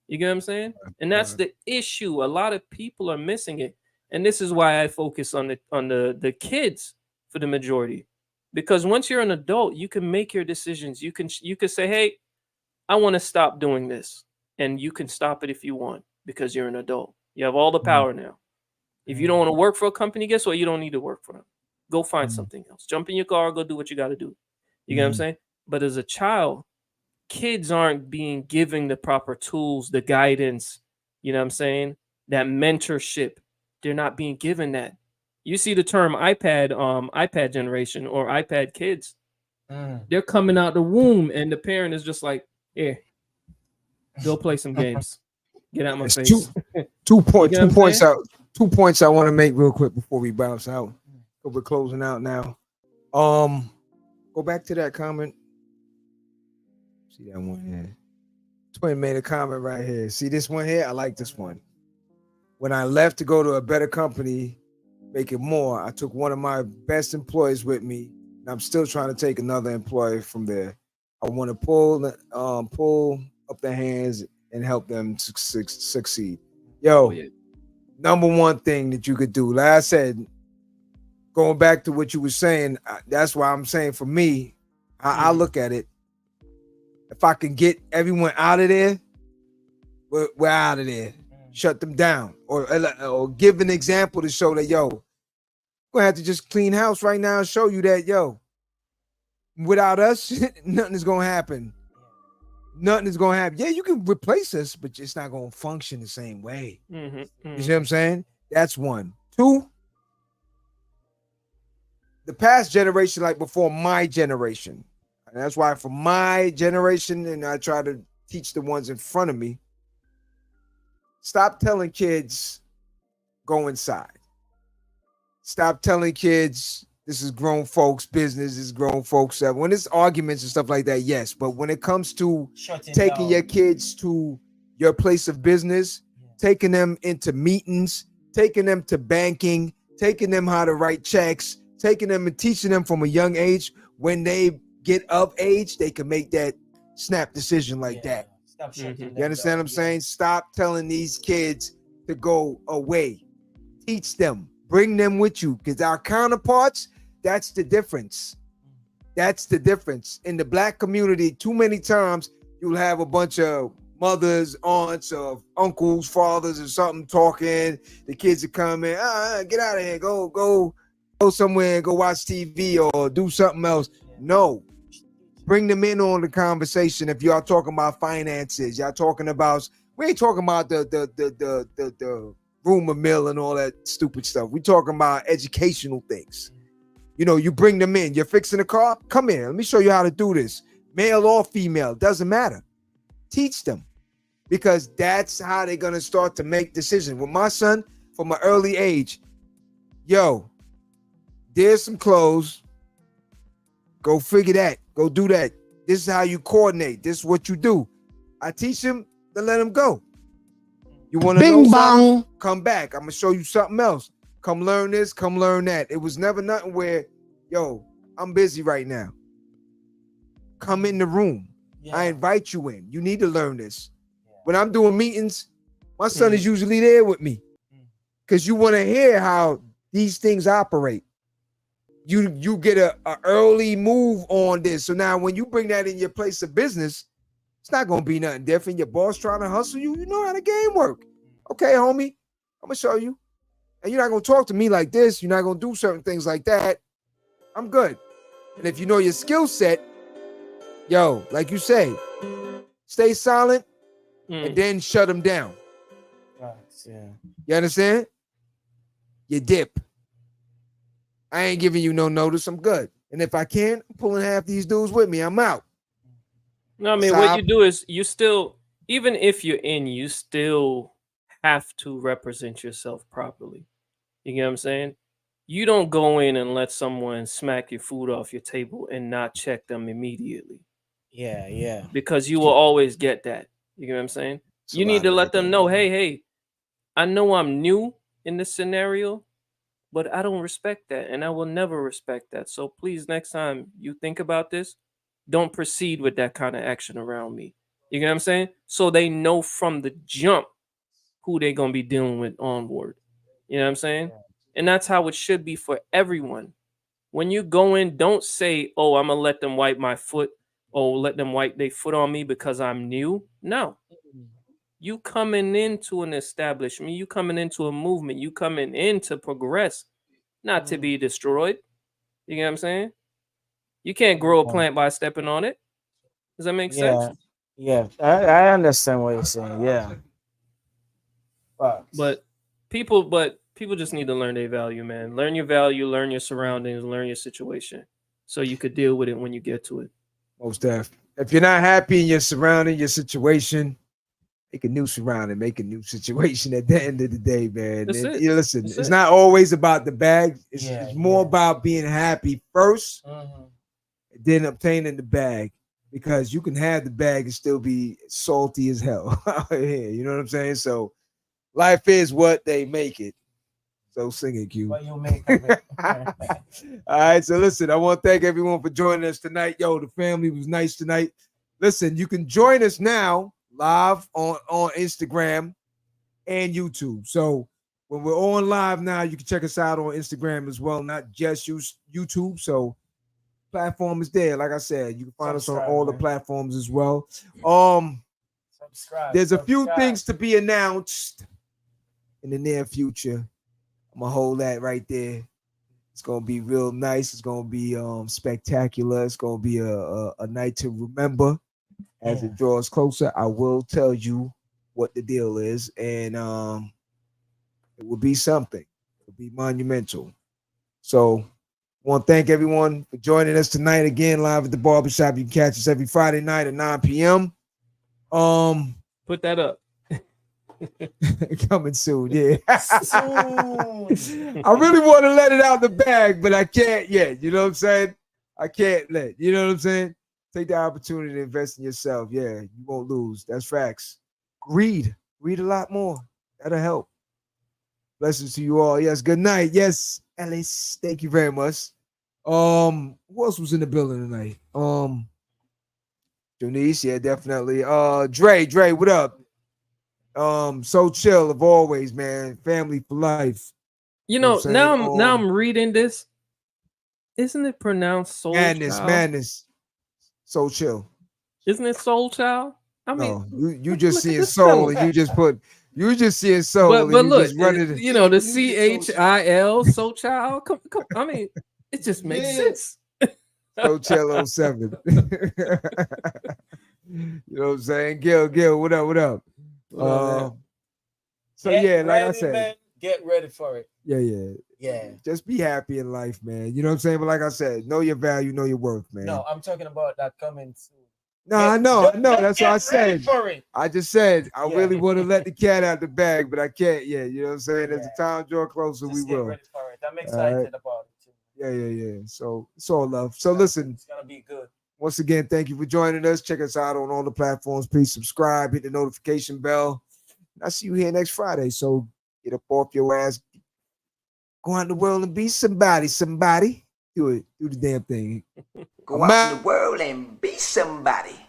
You get what I'm saying? And that's the issue. A lot of people are missing it, and this is why I focus on the kids for the majority. Because once you're an adult, you can make your decisions. You can say, "Hey, I want to stop doing this," and you can stop it if you want, because you're an adult. You have all the power now. If you don't want to work for a company, guess what? You don't need to work for them. Go find something else. Jump in your car, go do what you got to do. You get what I'm saying? But as a child, kids aren't being given the proper tools, the guidance, you know what I'm saying? That mentorship. They're not being given that. You see the term iPad generation or iPad kids. They're coming out the womb and the parent is just like, "Here, go play some games." Get out my It's face. two points. You know what I'm saying? 2 points I want to make real quick before we bounce out. So we're closing out now. Go back to that comment. See that one here. Twin made a comment right here. See this one here? I like this one. When I left to go to a better company, making more, I took one of my best employees with me, and I'm still trying to take another employee from there. I want to pull up their hands and help them succeed. Yo, number one thing that you could do, like I said, going back to what you were saying, that's why I'm saying for me, I look at it. If I can get everyone out of there, we're out of there. Shut them down, or give an example to show that, yo, we're gonna have to just clean house right now and show you that, yo, without us, nothing is gonna happen. Nothing is gonna happen. Yeah, you can replace us, but it's not gonna function the same way. You see what I'm saying? That's one. Two, the past generation, like before my generation, and that's why for my generation, and I try to teach the ones in front of me, stop telling kids, go inside. Stop telling kids, this is grown folks' business, this is grown folks. When it's arguments and stuff like that, yes. But when it comes to taking your kids to your place of business, taking them into meetings, taking them to banking, taking them how to write checks, taking them and teaching them from a young age, when they get of age, they can make that snap decision like that. You understand what I'm saying? Stop telling these kids to go away. Teach them. Bring them with you. Because our counterparts, that's the difference. That's the difference. In the black community, too many times, you'll have a bunch of mothers, aunts, or uncles, fathers, or something talking. The kids are coming, get out of here. Go somewhere and go watch TV or do something else. No. Bring them in on the conversation. If y'all talking about finances, y'all talking about, we ain't talking about the rumor mill and all that stupid stuff. We talking about educational things. You know, you bring them in. You're fixing a car? Come here. Let me show you how to do this. Male or female, doesn't matter. Teach them, because that's how they're gonna start to make decisions. With my son, from an early age, yo, there's some clothes. Go figure that. Go do that. This is how you coordinate. This is what you do. I teach him to let him go. You want to know something? Come back. I'm going to show you something else. Come learn this. Come learn that. It was never nothing where, yo, I'm busy right now. Come in the room. Yeah. I invite you in. You need to learn this. Yeah. When I'm doing meetings, my son is usually there with me, because you want to hear how these things operate. You get a early move on this. So now when you bring that in your place of business, it's not going to be nothing different. Your boss trying to hustle you. You know how the game work. Okay, homie, I'm going to show you. And you're not going to talk to me like this. You're not going to do certain things like that. I'm good. And if you know your skill set, yo, like you say, stay silent and then shut them down. Yeah. You understand? You dip. I ain't giving you no notice. I'm good. And if I can, I'm pulling half these dudes with me. I'm out. No, I mean, what you do is you still, even if you're in, you still have to represent yourself properly. You get what I'm saying? You don't go in and let someone smack your food off your table and not check them immediately. Yeah. Because you will always get that. You get what I'm saying? You need to let them know, hey, I know I'm new in this scenario, but I don't respect that, and I will never respect that. So please, next time you think about this, don't proceed with that kind of action around me. You get what I'm saying? So they know from the jump who they're going to be dealing with onward. You know what I'm saying? And that's how it should be for everyone. When you go in, don't say, oh, I'm going to let them wipe my foot, or let them wipe their foot on me because I'm new. No. You coming into an establishment, you coming into a movement, you coming in to progress, not to be destroyed. You get what I'm saying? You can't grow a plant by stepping on it. Does that make sense? Yeah. I understand what you're saying. Yeah. But people just need to learn their value, man. Learn your value, learn your surroundings, learn your situation, so you could deal with it when you get to it. Most definitely. If you're not happy in your surrounding, your situation, make a new surrounding, make a new situation at the end of the day, man. That's it. You listen, That's it's it. not always about the bag. It's, Yeah, it's more yeah. about being happy first, Mhm. then obtaining the bag. Because you can have the bag and still be salty as hell out here. You know what I'm saying? So life is what they make it. So sing it, Q. What you make of it. All right. So listen, I want to thank everyone for joining us tonight. Yo, the family was nice tonight. Listen, you can join us now live on Instagram and YouTube. So when we're on live now, you can check us out on Instagram as well, not just use YouTube. So platform is there. Like I said, you can find us on all the platforms as well. Subscribe. There's a few things to be announced in the near future. I'm gonna hold that right there. It's gonna be real nice. It's gonna be spectacular. It's gonna be a night to remember as it draws closer. I will tell you what the deal is, and it will be something. It'll be monumental. So I want to thank everyone for joining us tonight again live at the Barbershop. You can catch us every Friday night at 9 p.m. Put that up. Coming soon, yeah. Soon. I really want to let it out the bag, but I can't yet. You know what I'm saying? I can't let. You know what I'm saying? Take the opportunity to invest in yourself. Yeah, you won't lose. That's facts. Read a lot more. That'll help. Blessings to you all. Yes, good night. Yes, Ellis. Thank you very much. Who else was in the building tonight? Janice, yeah, definitely. Dre, what up? So chill of always, man. Family for life. You know know, what I'm now saying? I'm reading this. Isn't it pronounced soul child? Madness. So chill. Isn't it soul child? I mean, No, you just look at seeing this soul spelling. and you just seeing soul But and you look, just running you know, the CHIL soul child. Come, I mean, it just makes sense. So chill 07. You know what I'm saying? Gil, what up? What up, man? So Get yeah, like I ready, said, man. Get ready for it. Yeah. Just be happy in life, man. You know what I'm saying? But like I said, know your value, know your worth, man. No, I'm talking about that coming soon. No, I know. That's what I said. For it. I just said I really want to let the cat out the bag, but I can't yet. You know what I'm saying? As the time draws closer, Just we get will. ready for it. I'm excited about it too. Yeah. So it's all love. So listen, It's gonna be good. once again, thank you for joining us. Check us out on all the platforms. Please subscribe, hit the notification bell. I'll see you here next Friday. So get up off your ass, go out in the world and be somebody. Do it. Do the damn thing. Go out in the world and be somebody.